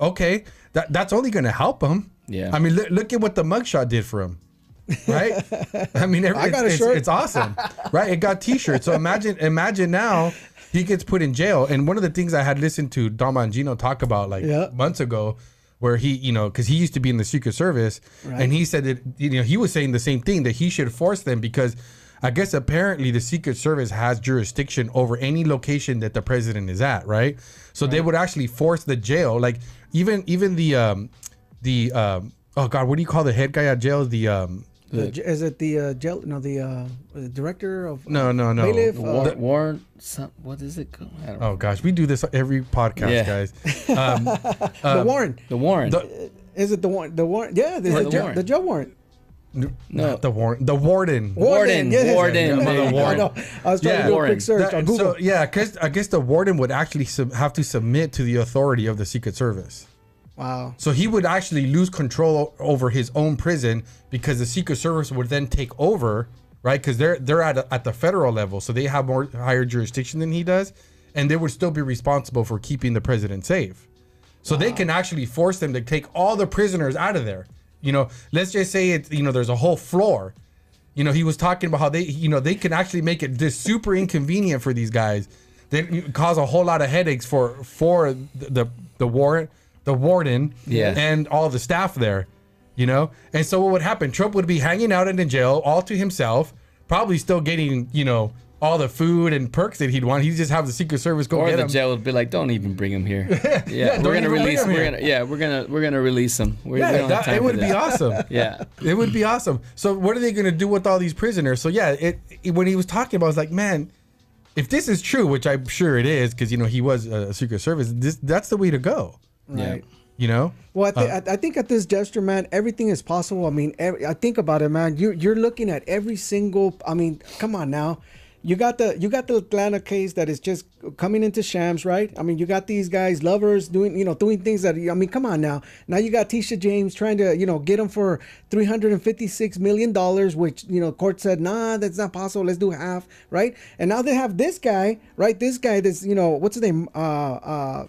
Okay. That's only going to help him. Yeah. I mean, look at what the mugshot did for him. Right? I mean, I got a shirt. It's awesome. Right? It got t-shirts. So imagine now he gets put in jail. And one of the things I had listened to Don Mangino talk about months ago, where he, because he used to be in the Secret Service, and he said that, he was saying the same thing, that he should force them because I guess apparently the Secret Service has jurisdiction over any location that the president is at, right? So they would actually force the jail, like even the oh God, what do you call the head guy at jail? Is it the jail? No, the director of no. Bailiff, Warren. What is it called? I don't know. Oh gosh, we do this every podcast, guys. The warrant. The warrant. Is it the warrant? The warrant. Yeah, the jail warrant. No, the warden. The warden. Warden. Yes. Warden. I was trying to do a quick search on Google. Because I guess the warden would actually have to submit to the authority of the Secret Service. Wow. So he would actually lose control over his own prison because the Secret Service would then take over, right? Because they're at the federal level, so they have higher jurisdiction than he does, and they would still be responsible for keeping the president safe. So they can actually force them to take all the prisoners out of there. Let's just say there's a whole floor. He was talking about how they can actually make it this super inconvenient for these guys. They cause a whole lot of headaches for the warden, and all the staff there, And so what would happen? Trump would be hanging out in the jail all to himself, probably still getting, all the food and perks that he'd want. He'd just have the Secret Service go get him. Or the jail would be like, don't even bring him here. We're gonna release. We're gonna release him. It would be awesome. Yeah, it would be awesome. So what are they gonna do with all these prisoners? So when he was talking about, I was like, man, if this is true, which I'm sure it is, because he was a Secret Service, that's the way to go. Right. Well, I think at this gesture, man, everything is possible. I mean, I think about it, man. You're looking at every single. I mean, come on now. you got the Atlanta case that is just coming into shams, right? I mean, you got these guys, lovers, doing things that, I mean, come on now. Now you got Tisha James trying to, get him for $356 million, which, court said, nah, that's not possible. Let's do half, right? And now they have this guy, right? This guy, what's his name?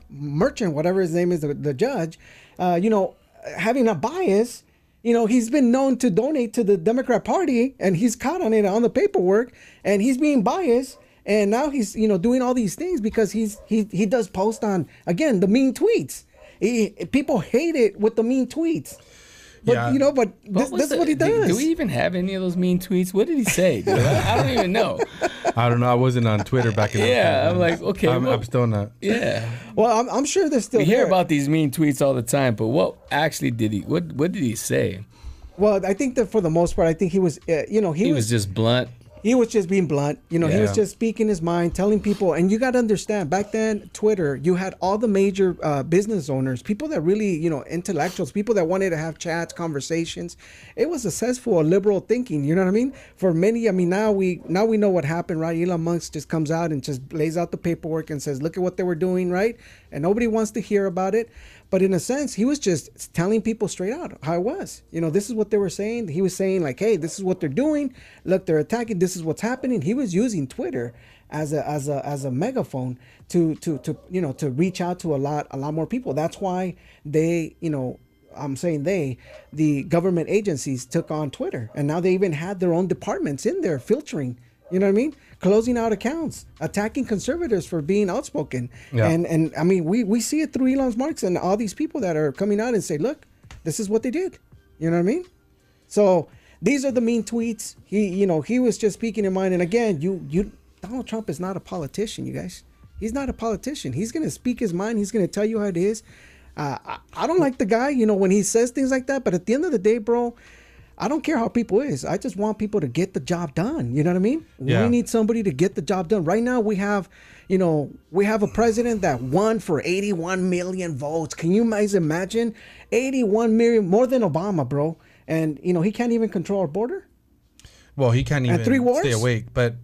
Merchant, whatever his name is, the judge, having a bias. He's been known to donate to the Democrat Party, and he's caught on it on the paperwork, and he's being biased. And now he's, doing all these things because he does post on, again, the mean tweets. People hate it with the mean tweets. But, yeah. This is what he does. Do we even have any of those mean tweets? What did he say? I don't even know. I don't know. I wasn't on Twitter back in the day. Yeah, I'm like, okay. I'm still not. Yeah. Well, I'm sure they're still We hear about these mean tweets all the time, but what actually did he, what did he say? Well, I think that for the most part, I think he was, he was just blunt. He was just being blunt. He was just speaking his mind, telling people. And you got to understand, back then, Twitter, you had all the major business owners, people that really, intellectuals, people that wanted to have chats, conversations. It was a cesspool of liberal thinking. You know what I mean? For many, I mean, now we know what happened, right? Elon Musk just comes out and just lays out the paperwork and says, look at what they were doing, right? And nobody wants to hear about it. But in a sense, he was just telling people straight out how it was. This is what they were saying. He was saying like, hey, this is what they're doing. Look, they're attacking. This is what's happening. He was using Twitter as a megaphone to reach out to a lot more people. That's why they, I'm saying the government agencies took on Twitter, and now they even had their own departments in there filtering. You know what I mean? Closing out accounts, attacking conservatives for being outspoken. Yeah. And I mean, we see it through Elon Musk and all these people that are coming out and say, look, this is what they did. You know what I mean? So these are the mean tweets. He was just speaking in mind. And again, Donald Trump is not a politician, you guys. He's not a politician. He's going to speak his mind. He's going to tell you how it is. I don't like the guy, when he says things like that. But at the end of the day, bro, I don't care how people is. I just want people to get the job done. You know what I mean? Yeah. We need somebody to get the job done. Right now we have a president that won for 81 million votes. Can you guys imagine? 81 million, more than Obama, bro. And, he can't even control our border. Well, he can't even stay awake. But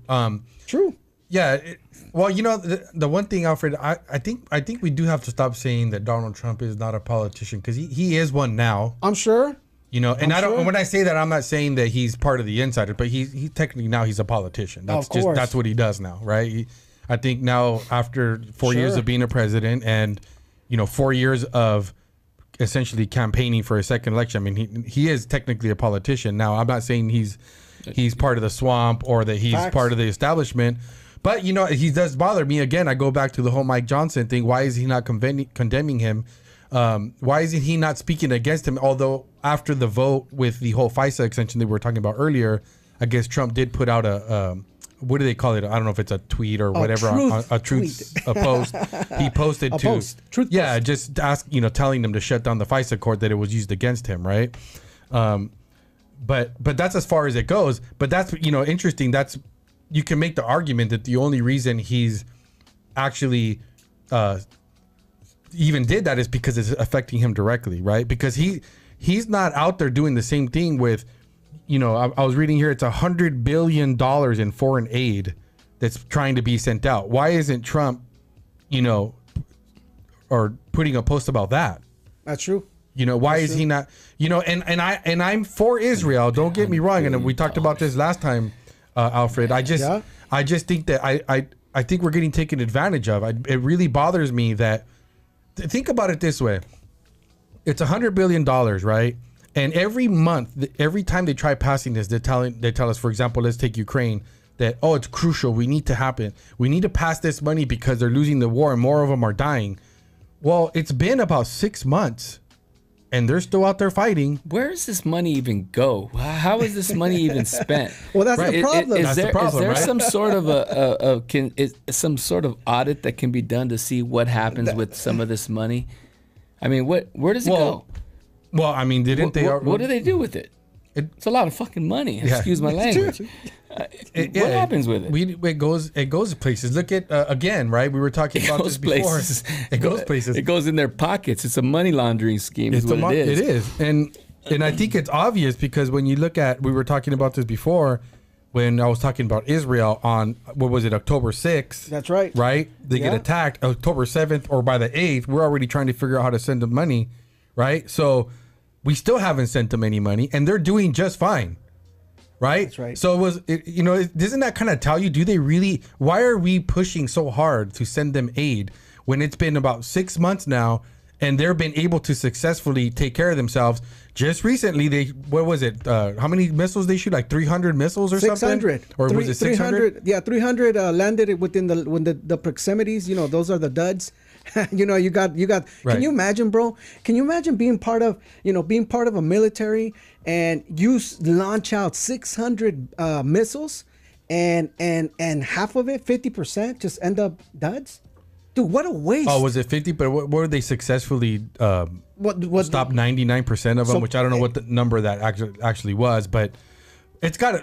true. Yeah. The one thing, Alfred, I think we do have to stop saying that Donald Trump is not a politician, because he is one now. I'm sure. When I say that, I'm not saying that he's part of the insider, but he technically now he's a politician. That's what he does now, right? I think now, after 4 years of being a president and 4 years of essentially campaigning for a second election, I mean, he is technically a politician. Now, I'm not saying he's part of the swamp or that he's part of the establishment, but he does bother me. Again, I go back to the whole Mike Johnson thing. Why is he not condemning him? Why isn't he not speaking against him? Although after the vote with the whole Fisa extension that we were talking about earlier, I guess Trump did put out a what do they call it? I don't know if it's a tweet or whatever, a post. He posted just ask, telling them to shut down the Fisa court, that it was used against him, right? But that's as far as it goes. But that's interesting. That's, you can make the argument that the only reason he's actually even did that is because it's affecting him directly, right? Because he's not out there doing the same thing with, I was reading here, it's $100 billion in foreign aid that's trying to be sent out. Why isn't Trump, or putting a post about that? That's true. Why is he not, and I'm for Israel. Don't get me wrong. And we talked about this last time, Alfred. I just think that I think we're getting taken advantage of. It really bothers me that, think about it this way. It's $100 billion, right? And every month, every time they try passing this, they tell us, for example, let's take Ukraine, that, oh, it's crucial. We need to pass this money because they're losing the war and more of them are dying. Well, it's been about 6 months and they're still out there fighting. Where does this money even go? How is this money even spent? Well, that's the problem. Is there some sort of some sort of audit that can be done to see what happens with some of this money? I mean, where does it go? Well, I mean, what do they do with it? It's a lot of fucking money. Excuse my language. What happens with it? It goes places. Look at again, right? We were talking about this before. It goes places. It goes in their pockets. It's a money laundering scheme. It is. And I think it's obvious because when you look at, we were talking about this before, when I was talking about Israel on, what was it, October 6th? That's right. Right? They get attacked October 7th or by the 8th. We're already trying to figure out how to send them money, right? So we still haven't sent them any money, and they're doing just fine, right? That's right. So doesn't that kind of tell you, do they really, why are we pushing so hard to send them aid when it's been about 6 months now and they've been able to successfully take care of themselves? Just recently, what was it? How many missiles they shoot? Like 300 missiles or 600. something? Or was it 600? Yeah, 300 landed within the proximities. You know, those are the duds. You know, you got. Right. Can you imagine, bro? Can you imagine being part of a military and you launch out 600 missiles and half of it, 50%, just end up duds? Dude, what a waste. Oh, was it 50? But what were they successfully stopped 99% of them, which I don't know what the number that actually was, but it's got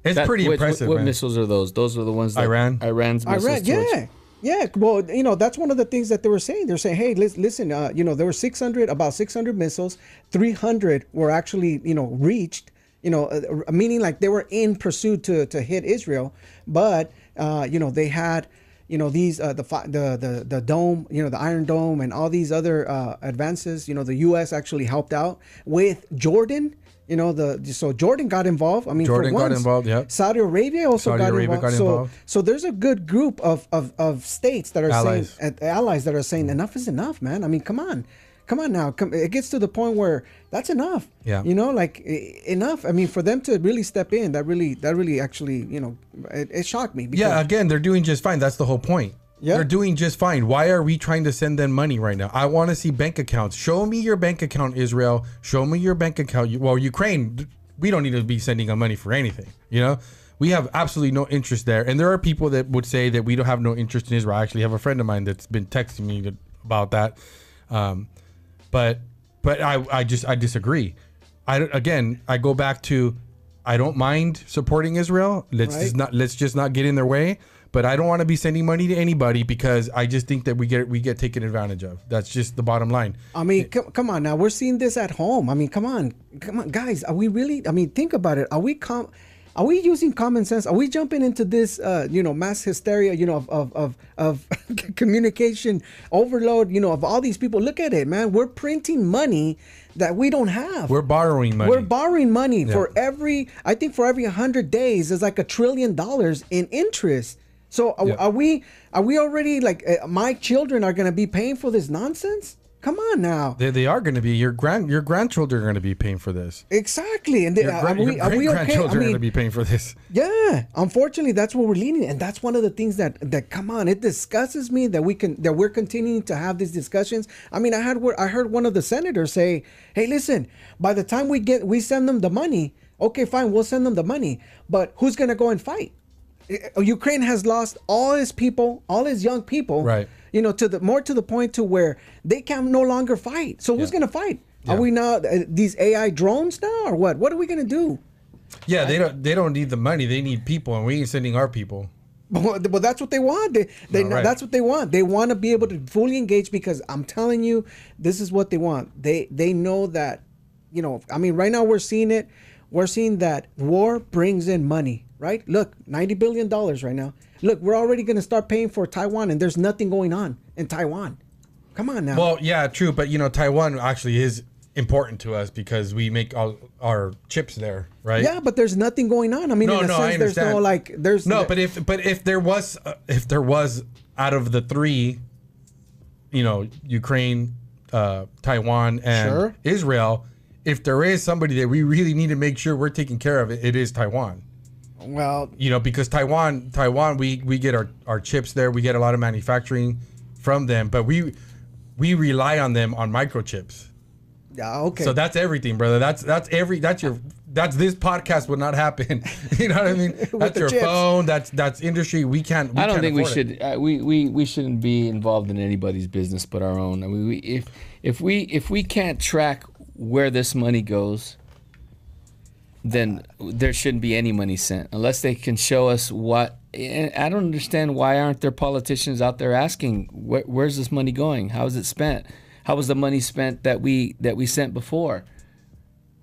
it's pretty impressive. What man. missiles are those? Those are the ones that Iran's missiles. Iran, yeah. Well, you know, that's one of the things that they were saying. They're saying, hey, listen, you know, there were about 600 missiles, 300 were actually, you know, reached. You know, meaning like they were in pursuit to hit Israel, but you know, they had, you know, these the dome, you know, the Iron Dome and all these other advances. You know, the U.S. actually helped out with Jordan. You know, so Jordan got involved. I mean, Jordan got involved. Yeah. Saudi Arabia also got involved. So there's a good group of states that are allies. Allies that are saying enough is enough, man. I mean, come on now. It gets to the point where that's enough. Yeah. You know, like enough. I mean, for them to really step in, that really actually, you know, it shocked me. Yeah. Again, they're doing just fine. That's the whole point. Yeah. They're doing just fine. Why are we trying to send them money right now? I want to see bank accounts. Show me your bank account, Israel. Show me your bank account. Well, Ukraine, we don't need to be sending them money for anything. You know, we have absolutely no interest there. And there are people that would say that we don't have no interest in Israel. I actually have a friend of mine that's been texting me about that. But I disagree. I go back to, I don't mind supporting Israel. Let's just not get in their way. But I don't want to be sending money to anybody because I just think that we get taken advantage of. That's just the bottom line. I mean, come on now. We're seeing this at home. I mean, come on, guys. Are we really? I mean, think about it. Are we using common sense? Are we jumping into this, you know, mass hysteria, you know, of communication overload, you know, of all these people? Look at it, man. We're printing money that we don't have. We're borrowing money. We're borrowing money for every 100 days. There's like $1 trillion in interest. So are we already like my children are going to be paying for this nonsense? Come on now. They are going to be. Your grandchildren are going to be paying for this. Exactly. And are we okay? Grandchildren are going to be paying for this. Yeah. Unfortunately, that's what we're leaning, and that's one of the things that come on. It disgusts me that we're continuing to have these discussions. I mean, I heard one of the senators say, "Hey, listen, by the time we send them the money, okay, fine, we'll send them the money, but who's going to go and fight?" Ukraine has lost all his people, all his young people, right? You know, to the point to where they can no longer fight. So who's going to fight? Yeah. Are we now these AI drones now, or what? What are we going to do? Yeah, they don't need the money. They need people, and we ain't sending our people. But that's what they want. That's what they want. They want to be able to fully engage because I'm telling you, this is what they want. They know that, you know. I mean, right now we're seeing it. We're seeing that war brings in money. Right? Look, $90 billion right now. Look, we're already going to start paying for Taiwan, and there's nothing going on in Taiwan. Come on now. Well, yeah, true. But, you know, Taiwan actually is important to us because we make all our chips there, right? Yeah, but there's nothing going on. I mean, in a sense, there's no like, there's no. But if there was out of the three, you know, Ukraine, Taiwan, and Israel, if there is somebody that we really need to make sure we're taking care of, it is Taiwan. Well, you know, because Taiwan, we get our chips there. We get a lot of manufacturing from them, but we rely on them on microchips. Yeah, okay. So that's everything, brother. That's this podcast would not happen. You know what I mean? That's your chips. Phone. That's industry. I don't think we should. We shouldn't be involved in anybody's business but our own. I mean, if we can't track where this money goes, then there shouldn't be any money sent unless they can show us what. And I don't understand why aren't there politicians out there asking where's this money going? How is it spent? How was the money spent that we sent before?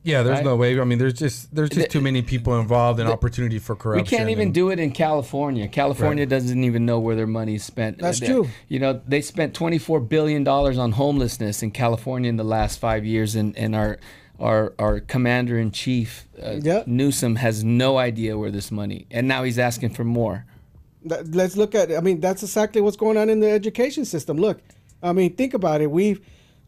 Yeah, there's right? no way. I mean, there's just too many people involved and opportunity for corruption. We can't even do it in California. California Right. doesn't even know where their money is spent. That's true. You know, they spent $24 billion on homelessness in California in the last 5 years, and our commander in chief Newsom has no idea where this money, and now he's asking for more. Let's look at. I mean, that's exactly what's going on in the education system. Look, I mean, think about it. We've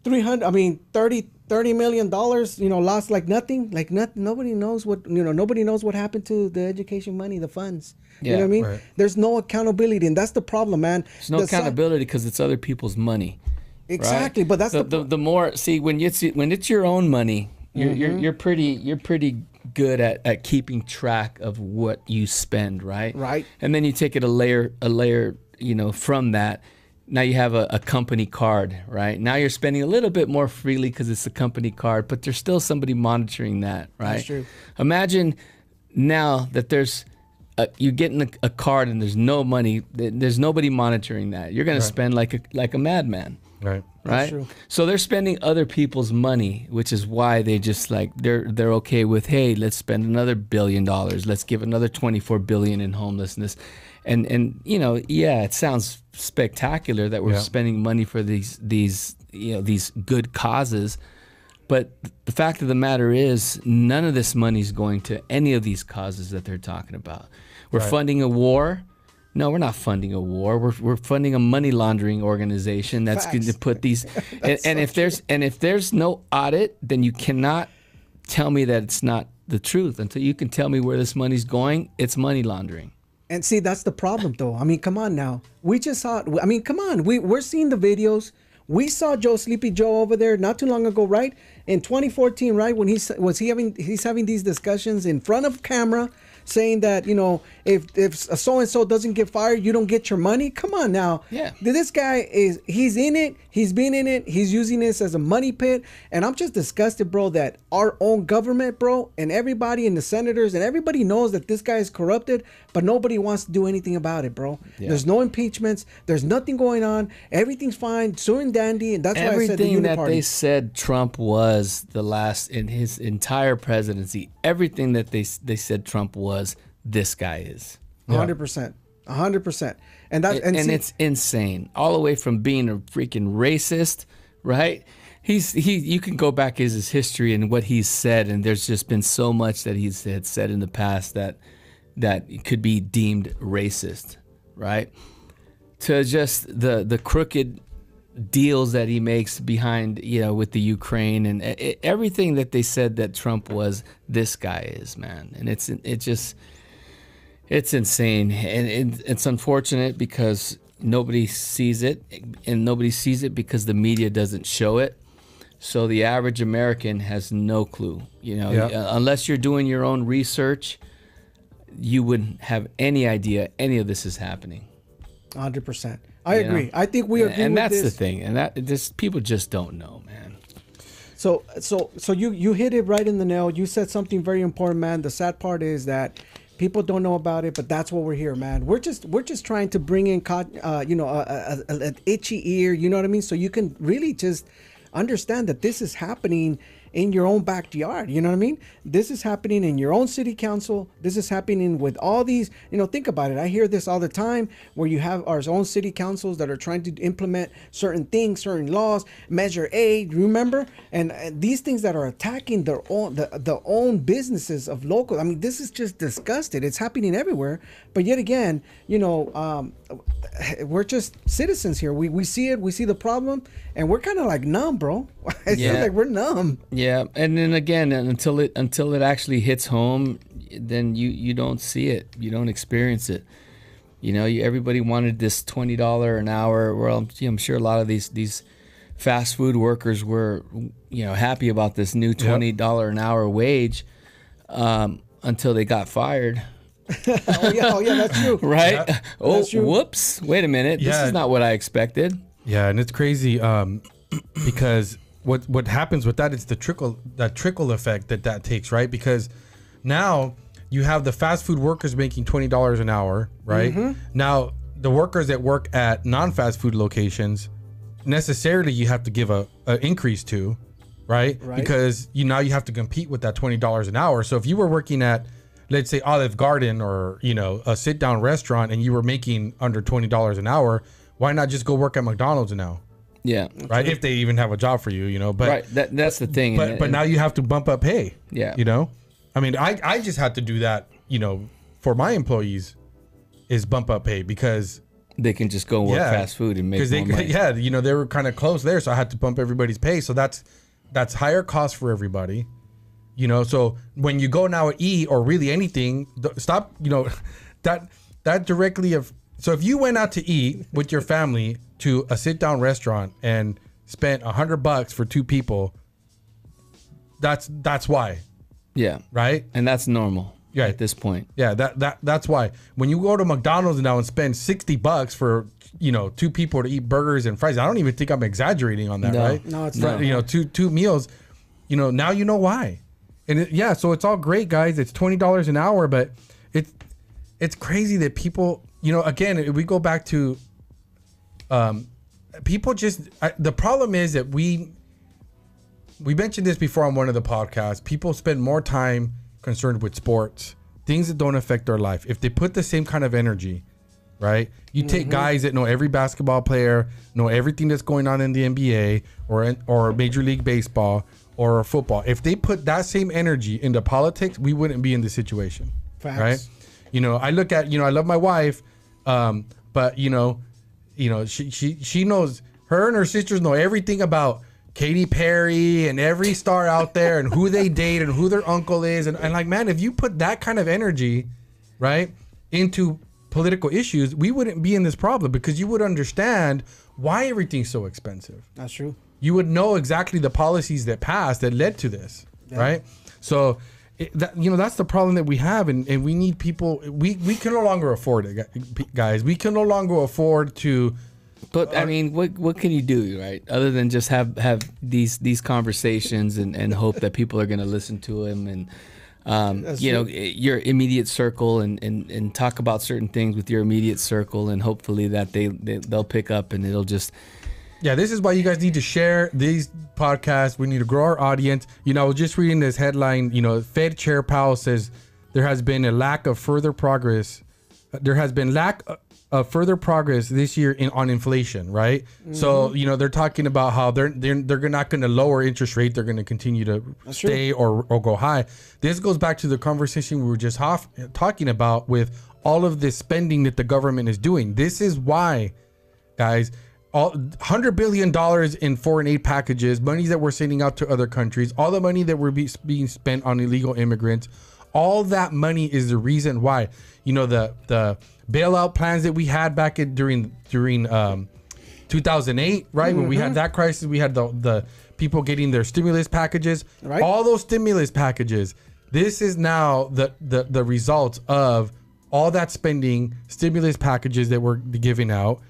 300. I mean, $30 million. You know, lost like nothing. Like nothing. Nobody knows what. You know, nobody knows what happened to the education money, the funds. You know what I mean? Right. There's no accountability, and that's the problem, man. There's no accountability because it's other people's money. Exactly, right? but that's the more. See, when it's your own money, you're pretty good at keeping track of what you spend, right? Right. And then you take it a layer, you know, from that. Now you have a company card, right? Now you're spending a little bit more freely because it's a company card, but there's still somebody monitoring that, right? That's true. Imagine now that you're getting a card and there's no money, there's nobody monitoring that. You're going to spend like a madman. Right. Right. true. So they're spending other people's money, which is why they just like they're okay with, hey, let's spend another $1 billion. Let's give another 24 billion in homelessness. And you know, yeah, it sounds spectacular that we're spending money for these good causes. But the fact of the matter is, none of this money is going to any of these causes that they're talking about. We're funding a war. No, we're not funding a war. We're funding a money laundering organization that's going to put these. and if there's no audit, then you cannot tell me that it's not the truth. Until you can tell me where this money's going, it's money laundering. And see, that's the problem, though. I mean, come on now. We just saw. I mean, come on. We're seeing the videos. We saw Sleepy Joe over there not too long ago, right? In 2014, right, when he's having these discussions in front of camera, saying that, you know, if so and so doesn't get fired, you don't get your money. Come on now. Yeah. This guy he's in it. He's been in it. He's using this as a money pit. And I'm just disgusted, bro, that our own government, bro, and everybody and the senators and everybody knows that this guy is corrupted, but nobody wants to do anything about it, bro. Yeah. There's no impeachments. There's nothing going on. Everything's fine. So and dandy. And that's why I said the uniparty. Everything that they said Trump was the last in his entire presidency, everything that they said Trump was, this guy is. 100%. 100%. And it's insane. All the way from being a freaking racist, right? You can go back as his history and what he's said, and there's just been so much that he's had said in the past that could be deemed racist, right? To just the crooked deals that he makes behind, you know, with the Ukraine and everything that they said that Trump was, this guy is, man. And it's insane, and it's unfortunate because nobody sees it, and nobody sees it because the media doesn't show it. So the average American has no clue, you know, unless you're doing your own research, you wouldn't have any idea any of this is happening. 100%. I agree. I think we agree with this. And that's the thing, and that just people just don't know, man. So you hit it right in the nail. You said something very important, man. The sad part is that people don't know about it, but that's what we're here, man. We're just trying to bring in, an itchy ear. You know what I mean? So you can really just understand that this is happening in your own backyard. You know what I mean? This is happening in your own city council. This is happening with all these, you know, think about it. I hear this all the time where you have our own city councils that are trying to implement certain things, certain laws, Measure A, remember? And these things that are attacking their own, the own businesses of local. I mean, this is just disgusting. It's happening everywhere. But yet again, you know, we're just citizens here. We see it, we see the problem, and we're kind of like numb, bro. I feel like we're numb. Yeah, and then again, until it actually hits home, then you don't see it, you don't experience it. You know, everybody wanted this $20 an hour. Well, I'm sure a lot of these fast food workers were, you know, happy about this new $20 an hour wage until they got fired. Oh yeah, that's true. Right? Yeah, oh, true. Whoops! Wait a minute. This is not what I expected. Yeah, and it's crazy because what happens with that is that trickle effect that takes, right? Because now you have the fast food workers making $20 an hour, right? Mm-hmm. Now the workers that work at non-fast food locations, necessarily you have to give a increase to, right? Because now you have to compete with that $20 an hour. So if you were working at, let's say, Olive Garden or, a sit down restaurant and you were making under $20 an hour, why not just go work at McDonald's now? Yeah. Right. If they even have a job for you, but right. That's the thing. But now you have to bump up pay. Yeah. I mean, I just had to do that, for my employees is bump up pay because they can just go work fast food and make more money. Yeah. They were kind of close there. So I had to bump everybody's pay. So that's higher cost for everybody. So when you go now eat or really anything, stop, that directly so if you went out to eat with your family to a sit down restaurant and spent $100 for 2 people, that's why. Yeah. Right. And that's normal. Yeah. At this point. Yeah. That's why when you go to McDonald's now and spend $60 for, 2 people to eat burgers and fries, I don't even think I'm exaggerating on that. No. Right. No, it's not. Two meals, now you know why. And so it's all great, guys. It's $20 an hour, but it's crazy that people, again, we go back to, people the problem is that we mentioned this before on one of the podcasts. People spend more time concerned with sports, things that don't affect their life. If they put the same kind of energy, right? You take guys that know every basketball player, know everything that's going on in the NBA or Major League Baseball or football. If they put that same energy into politics, we wouldn't be in this situation. Facts. Right? I look at, I love my wife, but she knows, her and her sisters know everything about Katy Perry and every star out there and who they date and who their uncle is. And like, man, if you put that kind of energy, right, into political issues, we wouldn't be in this problem because you would understand why everything's so expensive. That's true. You would know exactly the policies that passed that led to this, right? So, that's the problem that we have, and we need people. We can no longer afford it, guys. We can no longer afford to. But I mean, what can you do, right? Other than just have these conversations and hope that people are going to listen to them and your immediate circle and talk about certain things with your immediate circle, and hopefully that they'll pick up and it'll just. Yeah, this is why you guys need to share these podcasts. We need to grow our audience. I was just reading this headline. Fed Chair Powell says there has been a lack of further progress. There has been lack of further progress this year on inflation, right? Mm-hmm. So they're talking about how they're not going to lower interest rate. They're going to continue to stay or go high. This goes back to the conversation we were just talking about with all of this spending that the government is doing. This is why, guys. All $100 billion in foreign aid packages, money that we're sending out to other countries, all the money that we're being spent on illegal immigrants, all that money is the reason why. The bailout plans that we had back during 2008, right? When we had that crisis, we had the people getting their stimulus packages, right? All those stimulus packages. This is now the result of all that spending, stimulus packages that we're giving out.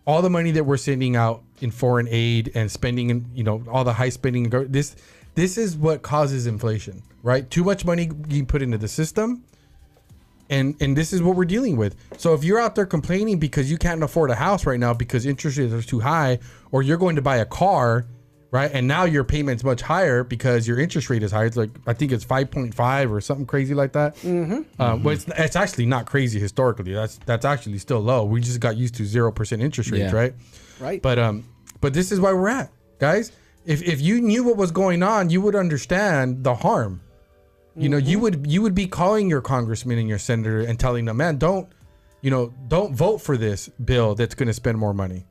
All the money that we're sending out in foreign aid and spending, and all the high spending. This is what causes inflation, right? Too much money being put into the system, and this is what we're dealing with. So if you're out there complaining because you can't afford a house right now because interest rates are too high, or you're going to buy a car, right, and now your payment's much higher because your interest rate is higher. It's like, I think it's 5.5 or something crazy like that. Well, it's actually not crazy historically. That's actually still low. We just got used to 0% interest rates, right? Right. But this is why we're at, guys. If you knew what was going on, you would understand the harm. You would be calling your congressman and your senator and telling them, man, don't vote for this bill that's going to spend more money.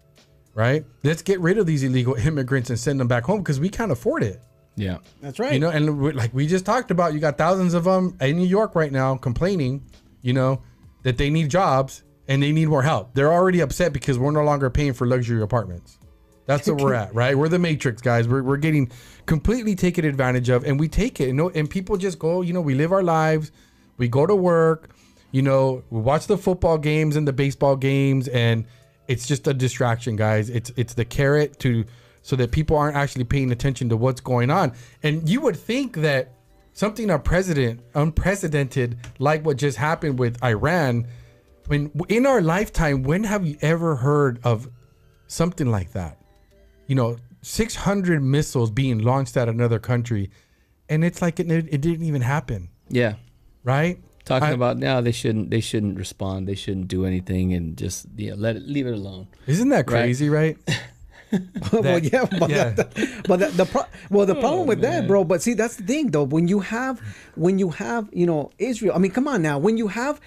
Right? Let's get rid of these illegal immigrants and send them back home because we can't afford it. Yeah. That's right. And like we just talked about, you got thousands of them in New York right now complaining, that they need jobs and they need more help. They're already upset because we're no longer paying for luxury apartments. That's where we're at, right? We're the Matrix, guys. We're getting completely taken advantage of, and we take it. And people just go, we live our lives. We go to work, we watch the football games and the baseball games, and it's just a distraction, guys. It's the carrot so that people aren't actually paying attention to what's going on. And you would think that something unprecedented like what just happened with Iran, in our lifetime, when have you ever heard of something like that? 600 missiles being launched at another country, and it's like it didn't even happen. Yeah. Right. Talking about now, they shouldn't respond. They shouldn't do anything, and just leave it alone. Isn't that crazy, right? Well, yeah, but the problem with that, bro. But see, that's the thing, though. When you have, Israel. I mean, come on now. When you have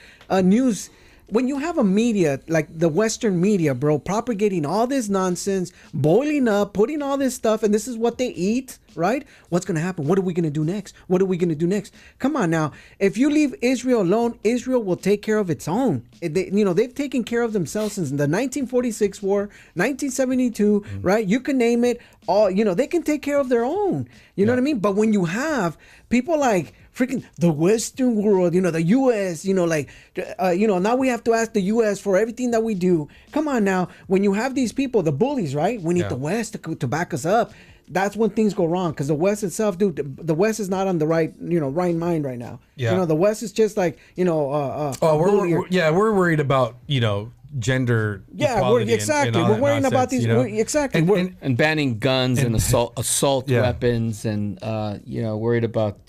news. When you have a media like the Western media, bro, propagating all this nonsense, boiling up, putting all this stuff, and this is what they eat, right? What's going to happen? What are we going to do next? What are we going to do next? Come on now. If you leave Israel alone, Israel will take care of its own. They've taken care of themselves since the 1946 war, 1972, right? You can name it. All, they can take care of their own. You know what I mean? But when you have people like freaking the Western world, the U.S., now we have to ask the U.S. for everything that we do. Come on now. When you have these people, the bullies, right? We need the West to back us up. That's when things go wrong, because the West itself, dude, the West is not on the right mind right now. Yeah. The West is just like, we're worried about, gender equality. Exactly. We're worrying nonsense, about these. Exactly. And banning guns and assault weapons, and worried about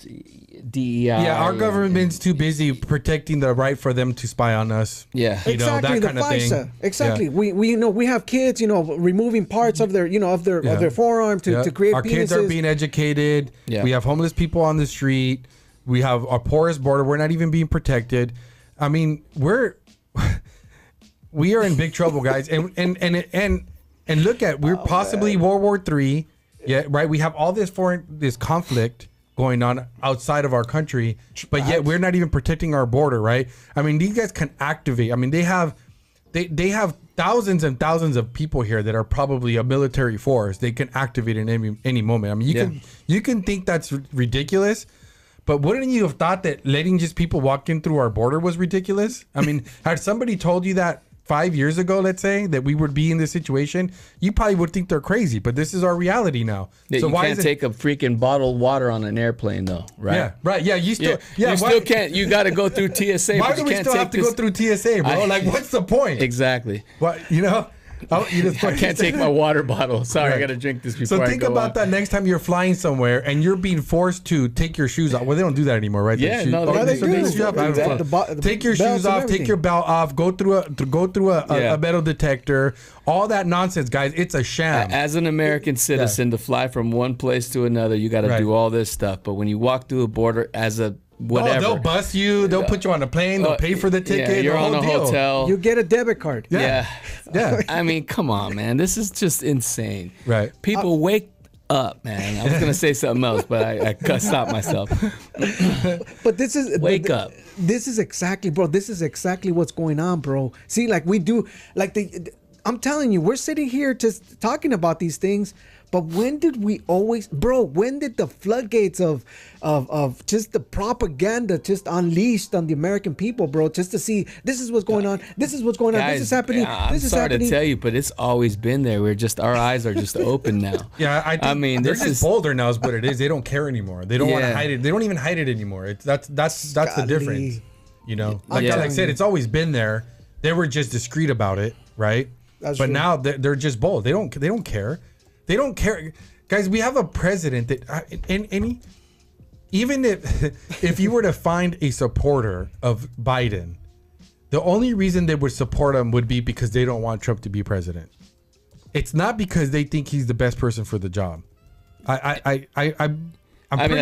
DEI. Yeah, our government's too busy protecting the right for them to spy on us. Yeah, exactly. That kind of Fisa. thing. Exactly. Yeah. We have kids, removing parts of their of their forearm to create. Our kids are being educated. Yeah. We have homeless people on the street. We have our porous border. We're not even being protected. I mean, we are in big trouble, guys. And look at, we're possibly World War III. Yeah, right. We have all this conflict going on outside of our country, but yet we're not even protecting our border, right? I mean, these guys can activate. I mean, they have thousands and thousands of people here that are probably a military force. They can activate in any moment. I mean, you can think that's ridiculous, but wouldn't you have thought that letting just people walk in through our border was ridiculous? I mean, had somebody told you that 5 years ago, let's say, that we would be in this situation, you probably would think they're crazy, but this is our reality now. Yeah, so you can't take a freaking bottled water on an airplane, though, right? Yeah, right. Yeah, you still can't. You got to go through TSA. Why do we still have to go through TSA, bro? Like, what's the point? Exactly. What, I can't take my water bottle. Sorry, I got to drink this before I go. So think about that next time you're flying somewhere and you're being forced to take your shoes off. Well, they don't do that anymore, right? Yeah, they do. Take your shoes off, take your belt off, go through a metal detector. All that nonsense, guys. It's a sham. As an American citizen, to fly from one place to another, you got to do all this stuff. But when you walk through a border as a whatever, they'll bus you. They'll put you on a plane. They'll pay for the ticket. Yeah, you're on a hotel. You get a debit card. Yeah. I mean, come on, man. This is just insane. Right. People wake up, man. I was gonna say something else, but I stopped myself. But this is wake up. This is exactly, bro. This is exactly what's going on, bro. See, like we do, like I'm telling you, we're sitting here just talking about these things. But when did we always, bro? When did the floodgates of just the propaganda just unleashed on the American people, bro? Just to see this is what's going on. This is what's going on. This is happening. I'm sorry to tell you, but it's always been there. Our eyes are just open now. Yeah, I mean, they're just bolder now. Is what it is. They don't care anymore. They don't want to hide it. They don't even hide it anymore. That's the difference. Like I said, it's always been there. They were just discreet about it, right? But true. Now they're just bold. They don't care. They don't care, guys. We have a president that, even if you were to find a supporter of Biden, the only reason they would support him would be because they don't want Trump to be president. It's not because they think he's the best person for the job. I'm pretty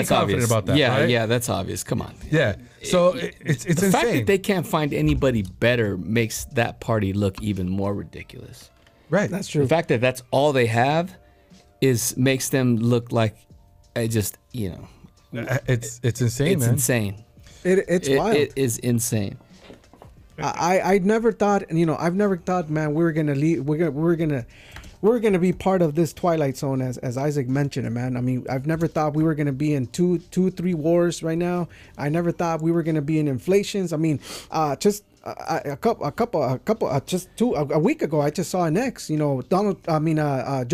confident about that. Yeah, right? Yeah, that's obvious. Come on. Yeah. So it's insane. The fact that they can't find anybody better makes that party look even more ridiculous. Right. That's true. The fact that that's all they have makes them look like it's insane. It's insane, man. Insane. It's wild. It is insane. I never thought, I've never thought, man, we were gonna leave. We're gonna be part of this twilight zone, as Isaac mentioned it, man. I mean, I've never thought we were gonna be in two, 3 wars right now. I never thought we were gonna be in inflations. I mean, just a week ago, I just saw an X. You know, Joe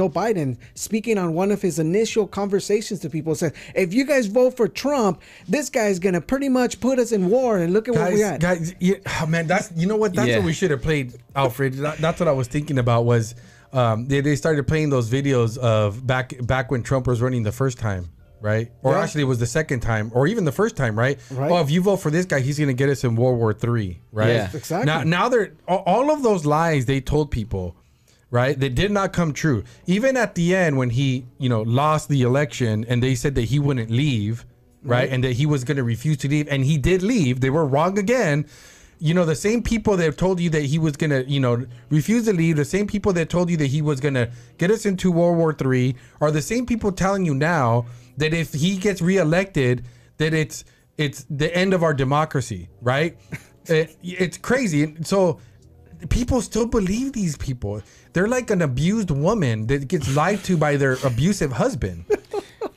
Biden speaking on one of his initial conversations to people said, "If you guys vote for Trump, this guy's gonna pretty much put us in war." And look at what we had. Guys, yeah, man, that's what we should have played, Alfred. That's what I was thinking about was they started playing those videos of back when Trump was running the first time. Right? Or actually it was the second time or even the first time, right? Oh, if you vote for this guy, he's going to get us in World War III, right? Yeah, exactly. Now they're all of those lies they told people, right? They did not come true. Even at the end when he, lost the election and they said that he wouldn't leave, right? And that he was going to refuse to leave and he did leave. They were wrong again. The same people that told you that he was going to, refuse to leave, the same people that told you that he was going to get us into World War III are the same people telling you now that if he gets reelected, that it's the end of our democracy, right? It's crazy. So people still believe these people. They're like an abused woman that gets lied to by their abusive husband,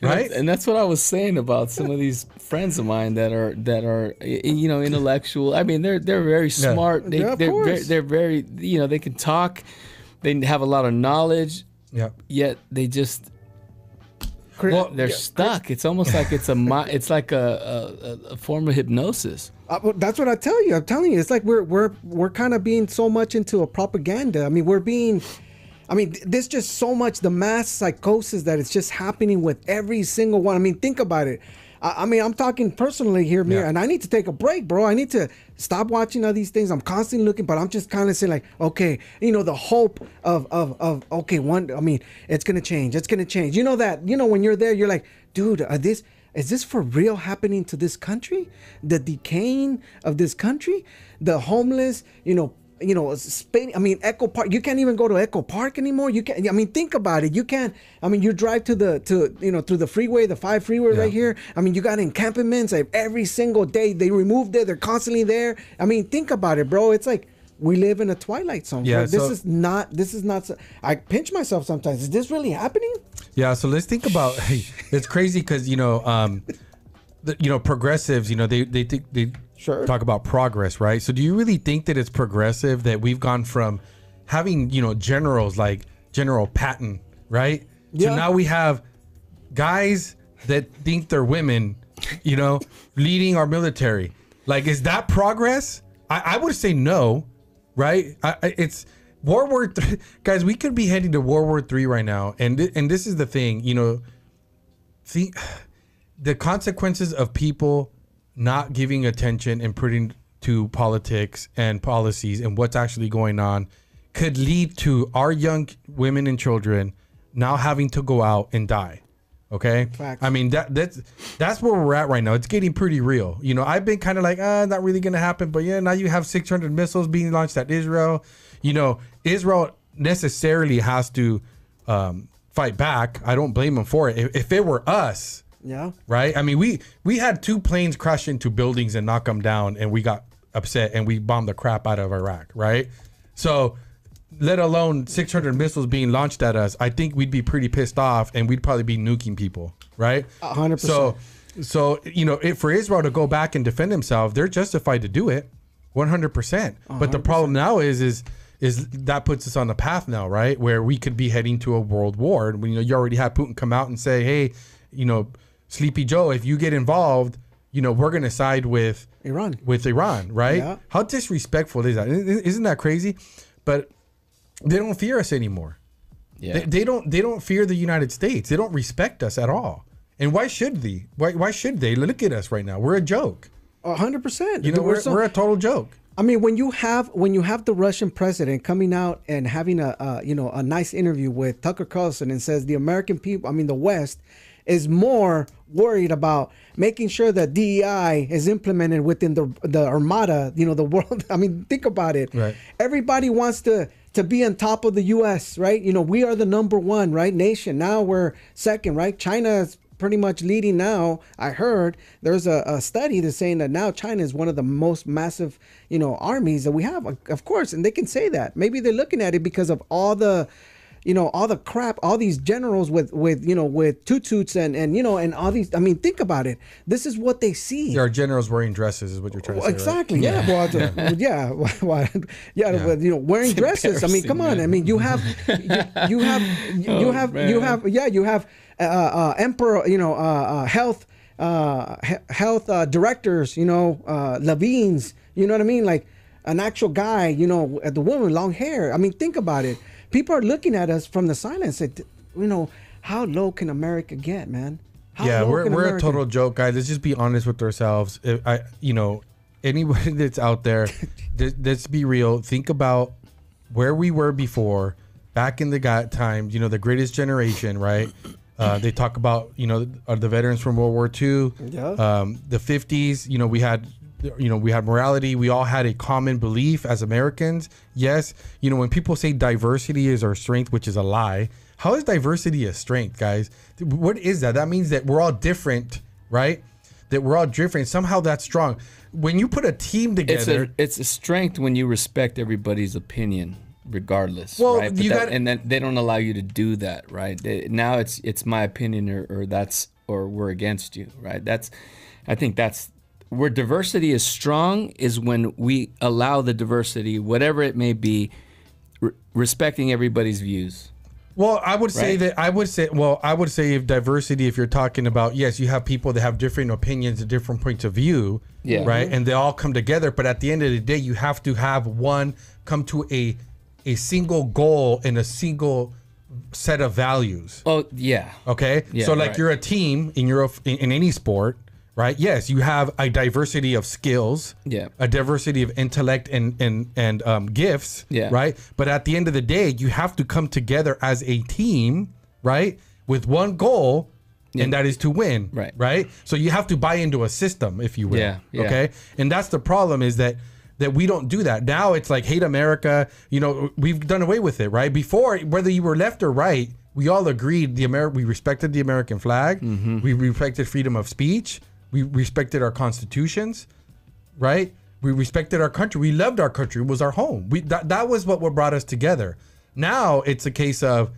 right? And that's what I was saying about some of these friends of mine that are intellectual. I mean, they're very smart. Yeah. They're very they can talk. They have a lot of knowledge. Yeah. Yet they just. They're stuck. It's almost like it's like a form of hypnosis. Well, that's what I tell you. I'm telling you, it's like we're kind of being so much into a propaganda. I mean, there's just so much the mass psychosis that it's just happening with every single one. I mean, think about it. I'm talking personally here, Mir, and I need to take a break, bro. I need to stop watching all these things. I'm constantly looking, but I'm just kind of saying like, okay, the hope of okay, it's gonna change. It's gonna change. When you're there, you're like, dude, is this for real happening to this country? The decaying of this country, the homeless, Spain. I mean, Echo Park. You can't even go to Echo Park anymore. You can't. I mean, think about it. You can't. I mean, you drive through the freeway, the 5 freeway right here. I mean, you got encampments like every single day. They removed it. They're constantly there. I mean, think about it, bro. It's like we live in a twilight zone. Yeah. This is not. I pinch myself sometimes. Is this really happening? Yeah. So let's think about. Hey, it's crazy because progressives. They think they. Sure. Talk about progress, right? So do you really think that it's progressive that we've gone from having, generals like General Patton, right? Yeah. So now we have guys that think they're women, leading our military. Like, is that progress? I would say no, right? It's World War III. Guys, we could be heading to World War III right now. And this is the thing, the consequences of people not giving attention and putting to politics and policies and what's actually going on could lead to our young women and children now having to go out and die. Okay. Facts. I mean, that's where we're at right now. It's getting pretty real. I've been kind of like, not really going to happen, but now you have 600 missiles being launched at Israel. Israel necessarily has to fight back. I don't blame them for it. If it were us, yeah. Right. I mean, we had 2 planes crash into buildings and knock them down, and we got upset and we bombed the crap out of Iraq. Right. So, let alone 600 missiles being launched at us, I think we'd be pretty pissed off, and we'd probably be nuking people. Right. 100%. So for Israel to go back and defend themselves, they're justified to do it, 100%. But the problem now is that puts us on the path now, right, where we could be heading to a world war. And you already had Putin come out and say, hey, Sleepy Joe, if you get involved, we're going to side with Iran, right? Yeah. How disrespectful is that? Isn't that crazy? But they don't fear us anymore. Yeah. They don't fear the United States. They don't respect us at all. And why should they? Why should they? Look at us right now. We're a joke. 100%. We're a total joke. I mean, when you have the Russian president coming out and having a nice interview with Tucker Carlson and says the American people, the West, is more worried about making sure that DEI is implemented within the Armada, the world. I mean, think about it. Right. Everybody wants to be on top of the U.S., right? We are the number one, right, nation. Now we're second, right? China is pretty much leading now. I heard there's a study that's saying that now China is one of the most massive, armies that we have, of course, and they can say that. Maybe they're looking at it because of all the all the crap, all these generals with tutus and all these. I mean, think about it. This is what they see. There are generals wearing dresses, is what you're trying to say. Exactly. Right? Yeah. Wearing dresses. I mean, come on. I mean, you have emperor, health directors, Levines. You know what I mean? Like an actual guy. The woman with long hair. I mean, think about it. People are looking at us from the silence. How low can America get, man? We're a total joke, guys. Let's just be honest with ourselves. Anybody that's out there, let's be real. Think about where we were before, back in the times. The greatest generation, right? They talk about the veterans from World War II, the 50s. We had morality. We all had a common belief as Americans. Yes, when people say diversity is our strength, which is a lie. How is diversity a strength, guys? What is that? That means that we're all different, right? That we're all different. Somehow that's strong. When you put a team together, it's a strength when you respect everybody's opinion, regardless. Well, right? And then they don't allow you to do that, right? Now it's my opinion, or we're against you, right? I think that's where diversity is strong, is when we allow the diversity, whatever it may be, respecting everybody's views. Well, I would say if diversity, if you're talking about, yes, you have people that have different opinions and different points of view, right? And they all come together. But at the end of the day, you have to have one come to a single goal and a single set of values. Oh, yeah. Okay. Yeah, so you're a team in any sport, right? Yes, you have a diversity of skills, a diversity of intellect and gifts, right? But at the end of the day, you have to come together as a team, right? With one goal, and that is to win, right? So you have to buy into a system, if you will, okay? And that's the problem, is that we don't do that. Now it's like hate America. We've done away with it, right? Before, whether you were left or right, we all agreed we respected the American flag. Mm-hmm. We respected freedom of speech. We respected our constitutions, right? We respected our country. We loved our country. It was our home. That was what brought us together. Now it's a case of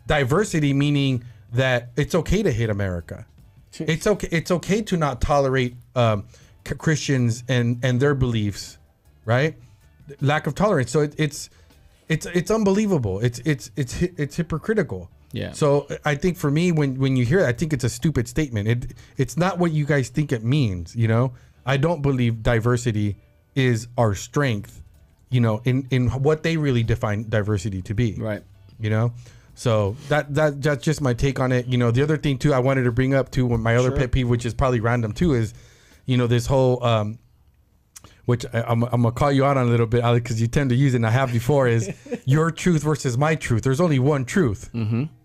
diversity, meaning that it's okay to hate America. It's okay to not tolerate Christians and their beliefs, right? Lack of tolerance. So it's unbelievable. It's hypocritical. Yeah. So I think for me, when you hear that, I think it's a stupid statement. It's not what you guys think it means. I don't believe diversity is our strength. In what they really define diversity to be. Right. So that's just my take on it. The other thing too, I wanted to bring up too, my other pet peeve, which is probably random too, is this whole which I'm gonna call you out on a little bit, Alex, because you tend to use it, and I have before, is your truth versus my truth. There's only one truth,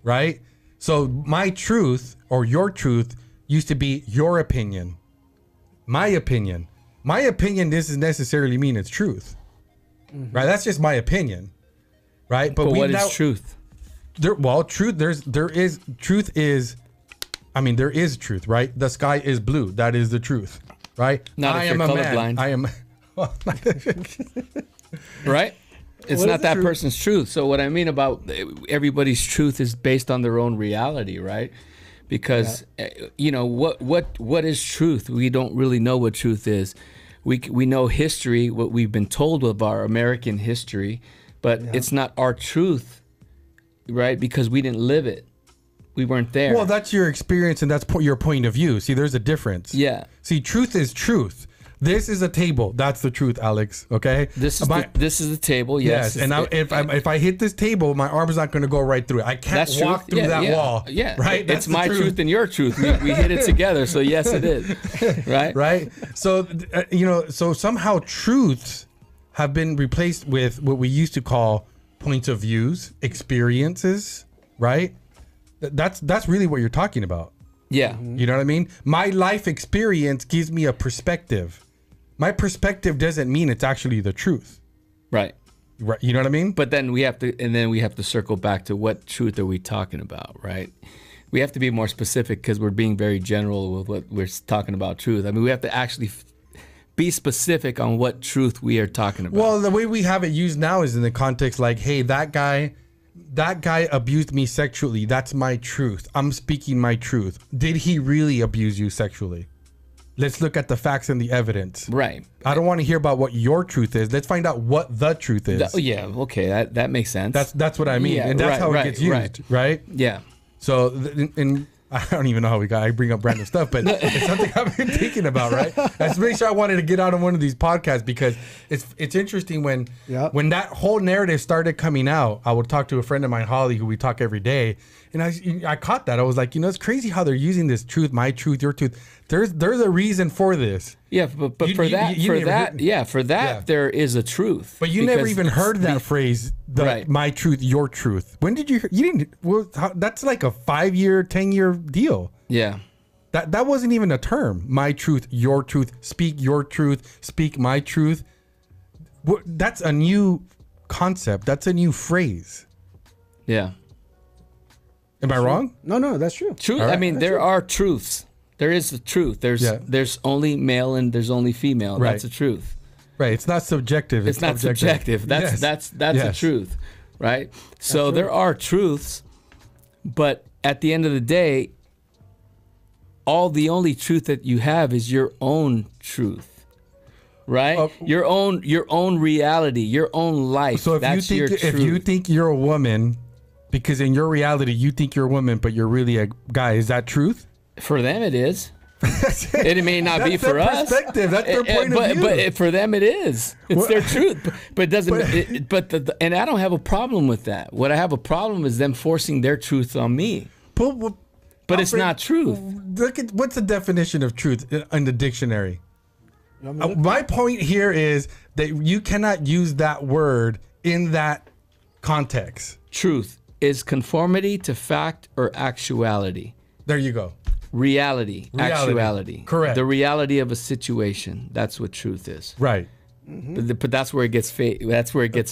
right? So my truth or your truth used to be your opinion, my opinion. My opinion doesn't necessarily mean it's truth, right? That's just my opinion, right? But what is truth? There is truth, right? The sky is blue. That is the truth, right? I am a man. I am. Right? It's not that person's truth. So what I mean about everybody's truth is based on their own reality, right? Because what is truth? We don't really know what truth is. We know history, what we've been told of our American history, but it's not our truth, right? Because we didn't live it. We weren't there. Well, that's your experience and that's your point of view. See, there's a difference. Yeah. See, truth is truth. This is a table. That's the truth, Alex. Okay. This is the table. Yes. And if I hit this table, my arm is not going to go right through it. I can't walk through that wall. Yeah. Right. That's my truth and your truth. We hit it together. So yes, it is. Right. Right. So so somehow truths have been replaced with what we used to call points of views, experiences. Right. That's really what you're talking about. Yeah. You know what I mean? My life experience gives me a perspective. My perspective doesn't mean it's actually the truth. Right. Right. You know what I mean? But then we have to circle back to what truth are we talking about, right? We have to be more specific because we're being very general with what we're talking about truth. I mean, we have to actually be specific on what truth we are talking about. Well, the way we have it used now is in the context like, hey, that guy that guy abused me sexually. That's my truth. I'm speaking my truth. Did he really abuse you sexually? Let's look at the facts and the evidence. Right. I don't want to hear about what your truth is. Let's find out what the truth is. Yeah. Okay. That makes sense. That's what I mean. Yeah, and that's how it gets used, right? Yeah. So, and I don't even know how I bring up random stuff, but it's something I've been thinking about, right? That's really sure I wanted to get out on one of these podcasts because it's interesting when that whole narrative started coming out. I would talk to a friend of mine, Holly, who we talk every day, and I caught that. I was like, it's crazy how they're using this truth, my truth, your truth. There's a reason for this. Yeah, but for that, there is a truth. But you never even heard that phrase, my truth, your truth. When did you didn't, that's like a 5-year, 10-year deal. Yeah. That wasn't even a term. My truth, your truth, speak your truth, speak my truth. That's a new concept. That's a new phrase. Yeah. Am I wrong? No, that's true. Truth. Right. I mean, there are truths. There is the truth. There's only male and there's only female. Right. That's the truth. Right. It's not subjective. It's not subjective. That's the truth. Right. So there are truths, but at the end of the day, the only truth that you have is your own truth. Right? Your own reality, your own life. So if you think you're a woman, because in your reality you think you're a woman, but you're really a guy, is that truth? For them, it is. It may not be for us. Perspective. That's their point of view. But for them, it is. It's their truth. But it doesn't. And I don't have a problem with that. What I have a problem is them forcing their truth on me. But it's not truth. Look at what's the definition of truth in the dictionary. My point here is that you cannot use that word in that context. Truth is conformity to fact or actuality. There you go. Reality. Actuality. Correct. The reality of a situation. That's what truth is. Right. Mm-hmm. But that's where it gets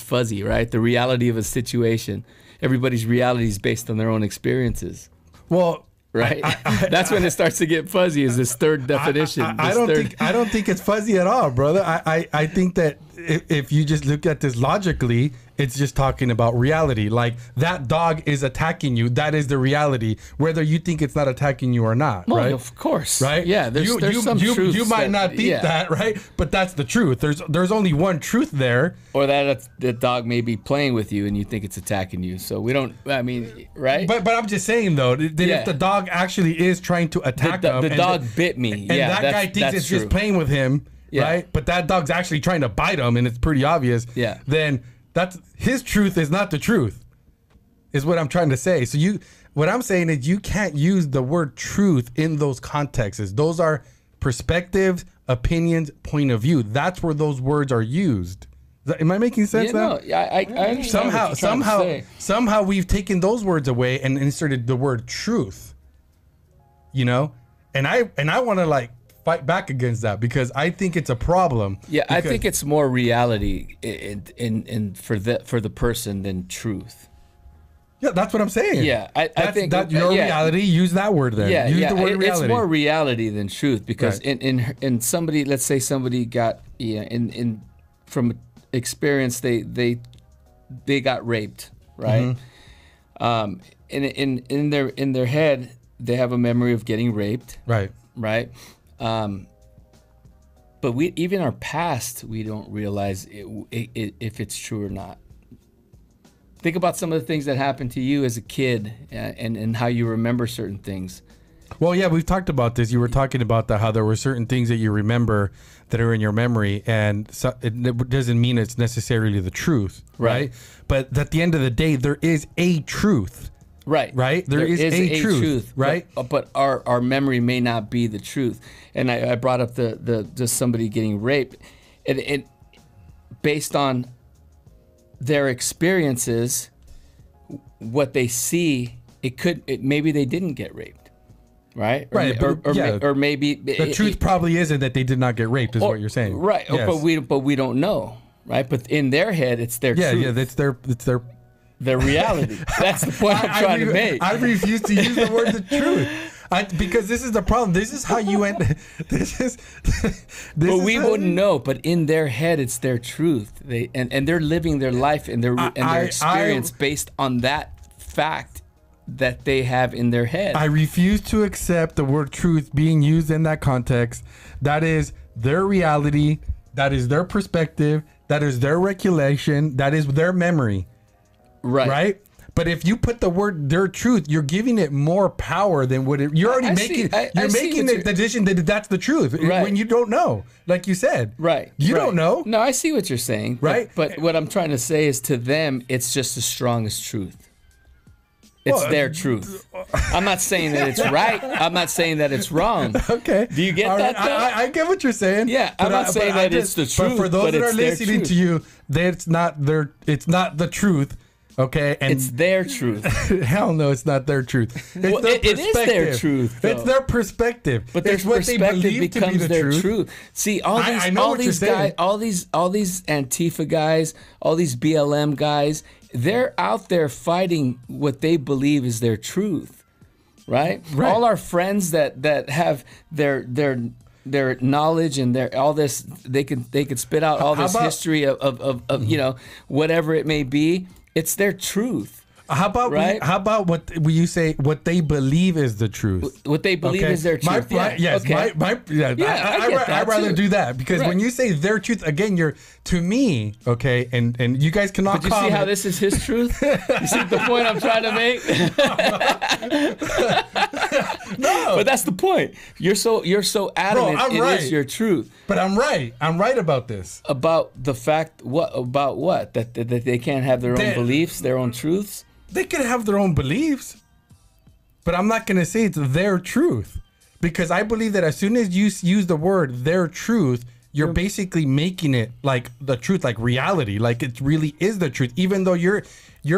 fuzzy, right? The reality of a situation. Everybody's reality is based on their own experiences. Well, right. That's when it starts to get fuzzy. Is this third definition? I don't think it's fuzzy at all, brother. I think that if you just look at this logically, it's just talking about reality. Like that dog is attacking you. That is the reality, whether you think it's not attacking you or not. Well, right? Of course. Right. Yeah. There's some truth. You might not think that, right? But that's the truth. There's only one truth there. Or that the dog may be playing with you and you think it's attacking you. So we don't. I mean, right? But I'm just saying though that if the dog actually is trying to attack him, the dog bit me, and that guy thinks it's true. just playing with him, right? But that dog's actually trying to bite him, and it's pretty obvious. Yeah. Then that's his truth is not the truth, is what I'm trying to say. So what I'm saying is you can't use the word truth in those contexts. Those are perspectives, opinions, point of view. That's where those words are used. Am I making sense now? No, I understand. Somehow we've taken those words away and inserted the word truth. And I want to fight back against that because I think it's a problem. Yeah, I think it's more reality in for the person than truth. Yeah, that's what I'm saying. Yeah, I think that your reality. Use that word then. Yeah, use the word reality. It's more reality than truth because in somebody, let's say somebody got in from experience they got raped, right? Mm-hmm. In their head they have a memory of getting raped, right? But even our past, we don't realize if it's true or not. Think about some of the things that happened to you as a kid and how you remember certain things. Well, yeah, we've talked about this. You were talking about how there were certain things that you remember that are in your memory, and so it doesn't mean it's necessarily the truth, right? But at the end of the day, there is a truth. Right. There is a truth, right? But our memory may not be the truth. And I brought up the just somebody getting raped, and based on their experiences, what they see, maybe they didn't get raped, right? Or maybe the truth probably isn't that they did not get raped, is what you're saying, right? Yes. But we don't know, right? But in their head, it's their truth. Yeah, it's their reality. That's the point I'm trying to make. I refuse to use the word the truth. Because this is the problem. This is how you end. This But we how- wouldn't know. But in their head, it's their truth. And they're living their life and their experience based on that fact that they have in their head. I refuse to accept the word truth being used in that context. That is their reality. That is their perspective. That is their recollection. That is their memory. Right. Right? But if you put the word their truth, you're giving it more power than what it, you're already making. You're making the decision that that's the truth when you don't know, like you said. Right. You don't know. No, I see what you're saying. Right. But what I'm trying to say is to them, it's just the strongest truth. It's their truth. I'm not saying that it's right. I'm not saying that it's wrong. Okay. Do you get All that? Right. I get what you're saying. Yeah, I'm not saying that it's the truth. But for those that are it's their listening truth. to you, it's not the truth. Okay, and It's their truth. hell no, it's not their truth. It's Well, their it is their perspective. truth, though. It's their perspective. But their it's what they perspective believe to be becomes the their truth. truth. See, I know all what you're these saying. guys, all these Antifa guys, all these BLM guys, they're out there fighting what they believe is their truth, right? Right. All our friends that have their knowledge and their all this, they could spit out all How this about- history of you know, whatever it may be. It's their truth. How about Right? how about what you say? What they believe is the truth. What they believe Okay. is their truth. I'd rather do that because Right. when you say their truth, again, you're to me, okay, and you guys cannot But you see comment. how this is his truth? You see the point I'm trying to make? No, But that's the point. You're so adamant I'm it right. is your truth but I'm right. I'm right about this. about the fact that they can't have their own That- beliefs, their own truths. They can have their own beliefs, but I'm not going to say it's their truth because I believe that as soon as you use the word their truth, you're basically making it like the truth, like reality, like it really is the truth. Even though you're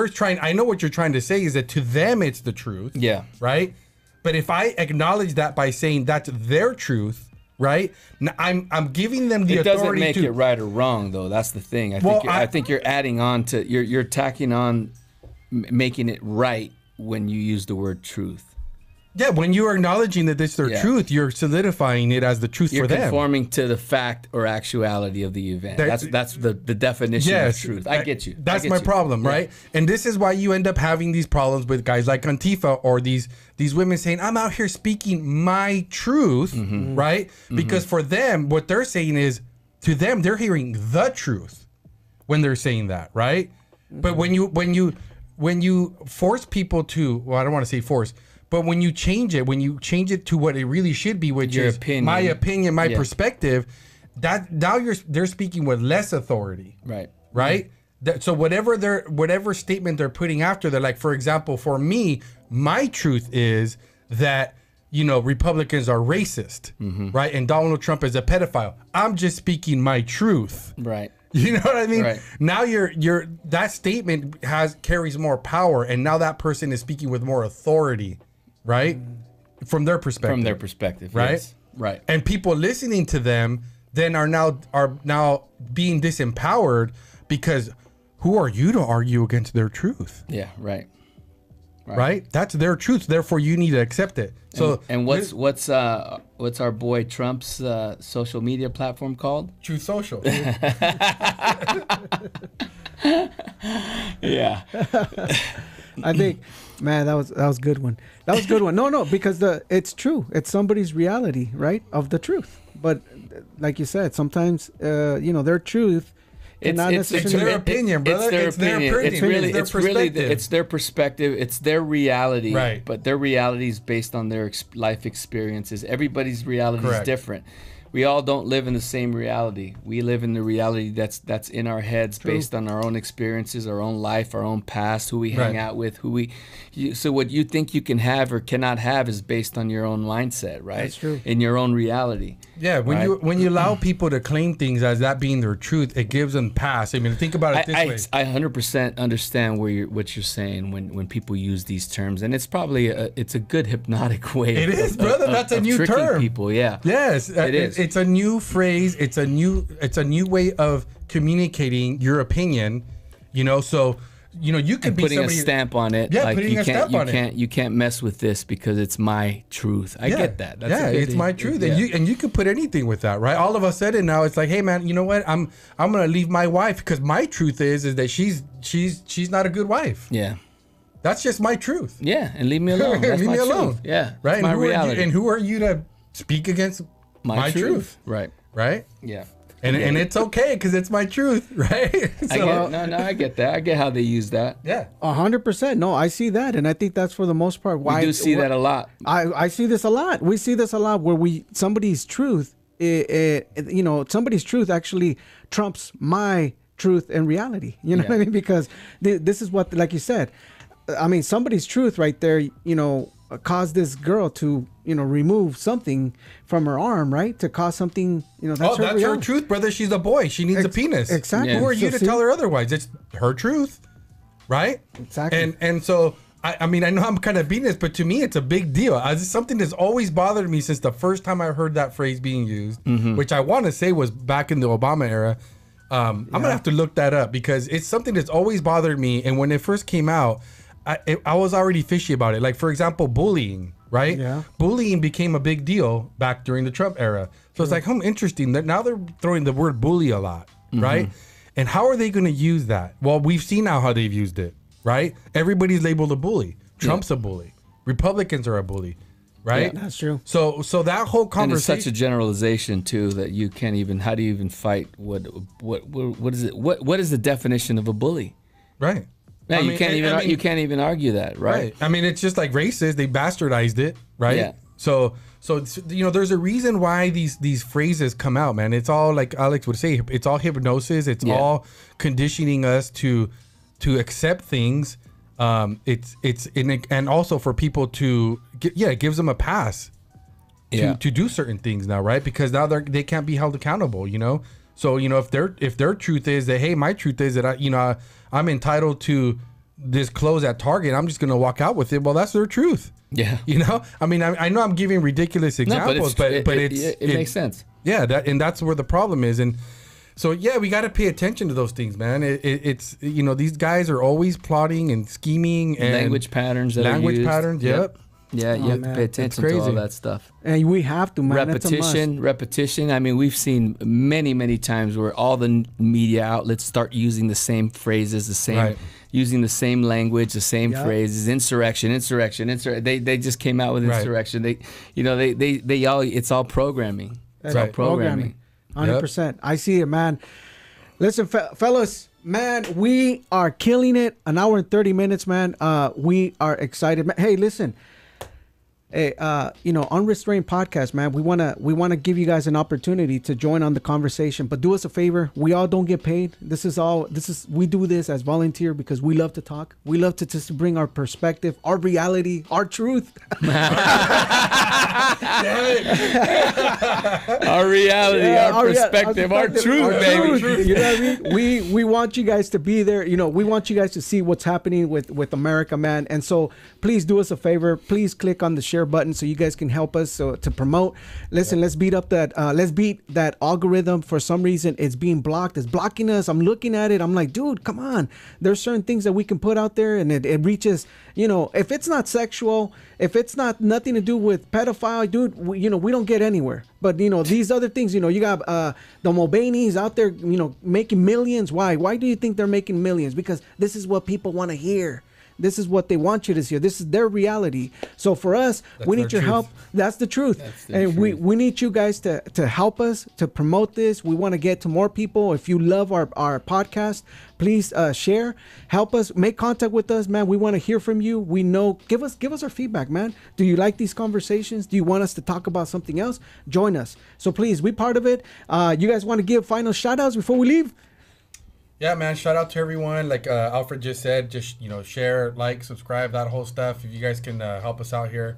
trying, I know what you're trying to say is that to them it's the truth. Yeah. Right. But if I acknowledge that by saying that's their truth, right? I'm giving them the It authority doesn't make to it right or wrong, though. That's the thing. Well, I think you're adding on to you're tacking on making it right when you use the word truth. Yeah, when you are acknowledging that it's their Yeah. truth, you're solidifying it as the truth You're for them. conforming to the fact or actuality of the event. That's the definition of truth. I get you. That's I get my you. problem, Yeah. right? And this is why you end up having these problems with guys like Antifa or these women saying, "I'm out here speaking my truth," Mm-hmm. right? Because for them, what they're saying is, to them, they're hearing the truth when they're saying that, right? But when you force people to, well, I don't want to say force, but when you change it to what it really should be, which Your is opinion. my opinion, my Yeah. perspective, that now they're speaking with less authority, Right. right? So whatever statement they're putting after, they're like, for example, for me, my truth is that Republicans are racist, right? And Donald Trump is a pedophile. I'm just speaking my truth. Right. You know what I mean? Right. Now that statement carries more power, and now that person is speaking with more authority, right? From their perspective. Right? Yes. Right. And people listening to them then are now being disempowered because who are you to argue against their truth? Yeah. Right. Right? That's their truth. Therefore, you need to accept it. So And what's our boy Trump's social media platform called? Truth Social. Yeah. I think, man, that was a good one. That was a good one. No, because it's true. It's somebody's reality, right, of the truth. But like you said, sometimes their truth. It's their opinion, brother. It's their opinion. It's their perspective. It's their reality. Right. But their reality is based on their life experiences. Everybody's reality is different. We all don't live in the same reality. We live in the reality that's in our heads, based on our own experiences, our own life, our own past, who we hang out with, so what you think you can have or cannot have is based on your own mindset, right? That's true. In your own reality. Yeah, when you allow people to claim things as that being their truth, it gives them pass. I mean, think about it this way. I 100% understand what you're saying when people use these terms, and it's probably it's a good hypnotic way. It is, brother. That's a new tricking term. People, yeah. Yes, it is. It's a new phrase. It's a new way of communicating your opinion. So you could be putting somebody, a stamp on it. Yeah, like putting a stamp on it. You can't mess with this because it's my truth. I get that. That's it's my truth, yeah. and you could put anything with that, right? All of a sudden now it's like, hey man, you know what? I'm gonna leave my wife because my truth is that she's not a good wife. Yeah. That's just my truth. Yeah, and leave me alone. That's leave my me truth. alone. Yeah, right. My reality. And who are you to speak against my truth? Right. Right. Yeah. And it's okay because it's my truth, right? I get that. I get how they use that. Yeah, 100%. No, I see that, and I think that's for the most part why we do see that a lot. I see this a lot. We see this a lot where somebody's truth, somebody's truth actually trumps my truth and reality. You know what I mean? Because this is what, like you said, I mean, somebody's truth right there, caused this girl to, remove something from her arm, right? To cause something, that's her truth, brother. She's a boy. She needs a penis. Exactly. Yeah. Who are you to tell her otherwise? It's her truth, right? Exactly. And so, I mean, I know I'm kind of beating this, but to me, it's a big deal. It's something that's always bothered me since the first time I heard that phrase being used, which I want to say was back in the Obama era. I'm going to have to look that up because it's something that's always bothered me. And when it first came out, I was already fishy about it. Like, for example, bullying, right? Yeah. Bullying became a big deal back during the Trump era. So it's like, interesting. Now they're throwing the word bully a lot, right? And how are they going to use that? Well, we've seen now how they've used it, right? Everybody's labeled a bully. Trump's a bully. Republicans are a bully, right? Yeah, that's true. So that whole conversation. And it's such a generalization too that you can't even. How do you even fight? What is it? What is the definition of a bully? Right. Yeah, you can't even argue that, right? I mean, it's just like racist. They bastardized it, right? Yeah. So there's a reason why these phrases come out, man. It's all, like Alex would say, it's all hypnosis. It's all conditioning us to accept things. And also for people to it gives them a pass to do certain things now, right? Because now they can't be held accountable, So if their truth is that, hey, my truth is that I'm entitled to this clothes at Target, I'm just gonna walk out with it. Well, that's their truth. Yeah. I mean, I know I'm giving ridiculous examples, but it makes sense. Yeah, that's where the problem is, and so we got to pay attention to those things, man. It's these guys are always plotting and scheming and language patterns. Yep. Yeah, you have to pay attention to all that stuff. And we have to, man. Repetition. I mean, we've seen many, many times where all the media outlets start using the same phrases, using the same language, the same phrases. Insurrection. They just came out with insurrection. They all. It's all programming. It's all programming. 100%. I see it, man. Listen, fellas. Man, we are killing it. An hour and 30 minutes, man. We are excited. Man. Hey, listen. Hey, Unrestrained Podcast, man. We wanna give you guys an opportunity to join on the conversation, but do us a favor. We all don't get paid. We do this as volunteer because we love to talk. We love to just bring our perspective, our reality, our truth. Our reality, our perspective, our truth, baby. Truth. You know what I mean? We want you guys to be there. We want you guys to see what's happening with America, man. And so please do us a favor. Please click on the share button so you guys can help us to promote. Listen, let's beat that algorithm. For some reason it's being blocked. It's blocking us. I'm looking at it. I'm like, dude, come on. There's certain things that we can put out there and it reaches, if it's not sexual, if it's nothing to do with pedophile, dude, we don't get anywhere. But these other things, you got the Mulvaneys out there, making millions. Why do you think they're making millions? Because this is what people want to hear. This is what they want you to hear. This is their reality. So for us, we need your help. That's the truth. And we need you guys to help us to promote this. We want to get to more people. If you love our podcast, please share. Help us. Make contact with us, man. We want to hear from you. We know. Give us our feedback, man. Do you like these conversations? Do you want us to talk about something else? Join us. So please, be part of it. You guys want to give final shout outs before we leave? Yeah, man, shout out to everyone. Like Alfred just said, just, share, like, subscribe, that whole stuff. If you guys can help us out here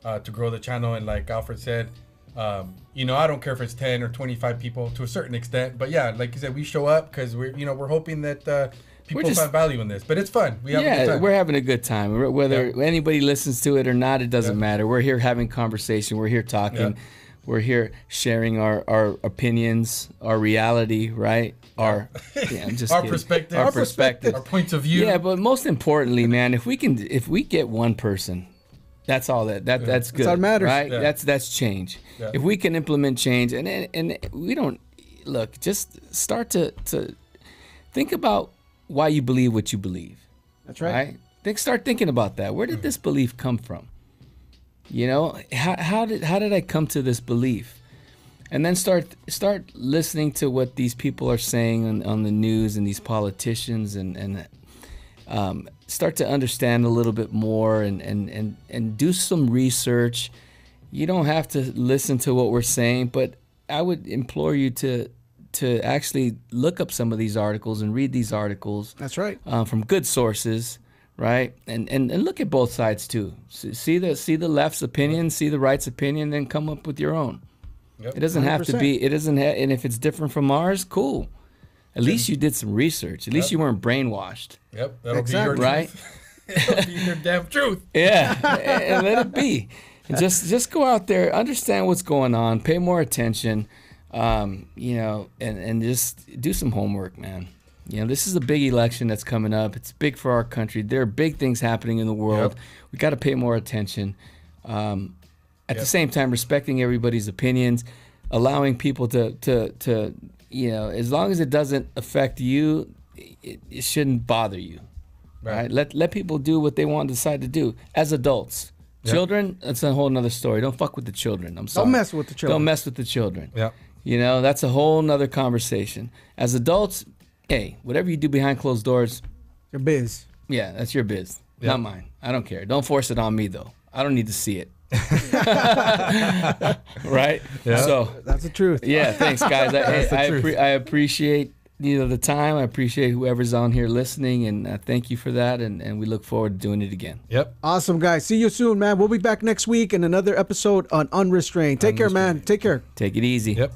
to grow the channel. And like Alfred said, I don't care if it's 10 or 25 people to a certain extent. But yeah, like you said, we show up because we're hoping that people find value in this. But it's fun. We're having a good time. Whether anybody listens to it or not, it doesn't matter. We're here having conversation. We're here talking. We're here sharing our opinions, our reality, right? I'm just Our kidding. perspective. Our perspective. Our points of view. Yeah, but most importantly, man, if we get one person, that's all that's good. That's all that matters. Right? Yeah. That's change. Yeah. If we can implement change, and we don't look, just start to think about why you believe what you believe. That's right. Start thinking about that. Where did this belief come from? You know, how did I come to this belief? And then start listening to what these people are saying on the news and these politicians, and start to understand a little bit more and do some research. You don't have to listen to what we're saying, but I would implore you to actually look up some of these articles and read these articles. That's right. From good sources, right? And look at both sides too. See the left's opinion, see the right's opinion, then come up with your own. Yep. It doesn't have to be. It doesn't. And if it's different from ours, cool. At least you did some research. At least you weren't brainwashed. Yep, that'll Exactly. be your Right? truth. That'll be your damn truth. Yeah, and let it be. And just go out there, understand what's going on, pay more attention, you know, and just do some homework, man. You know, this is a big election that's coming up. It's big for our country. There are big things happening in the world. Yep. We got to pay more attention. At the same time, respecting everybody's opinions, allowing people to you know, as long as it doesn't affect you, it shouldn't bother you. Right? Let people do what they want to decide to do as adults. Yep. Children, that's a whole nother story. Don't fuck with the children. I'm sorry. Don't mess with the children. Don't mess with the children. Yep. You know, that's a whole nother conversation. As adults, hey, whatever you do behind closed doors, Your biz. yeah, that's your biz, Yep. not mine. I don't care. Don't force it on me, though. I don't need to see it. Right? Yeah. So, That's the truth. yeah, thanks, guys. I truth. appreciate the time. I appreciate whoever's on here listening, and thank you for that. And we look forward to doing it again. Yep. Awesome, guys. See you soon, man. We'll be back next week in another episode on Unrestrained. Take care, man. Take care. Take it easy. Yep.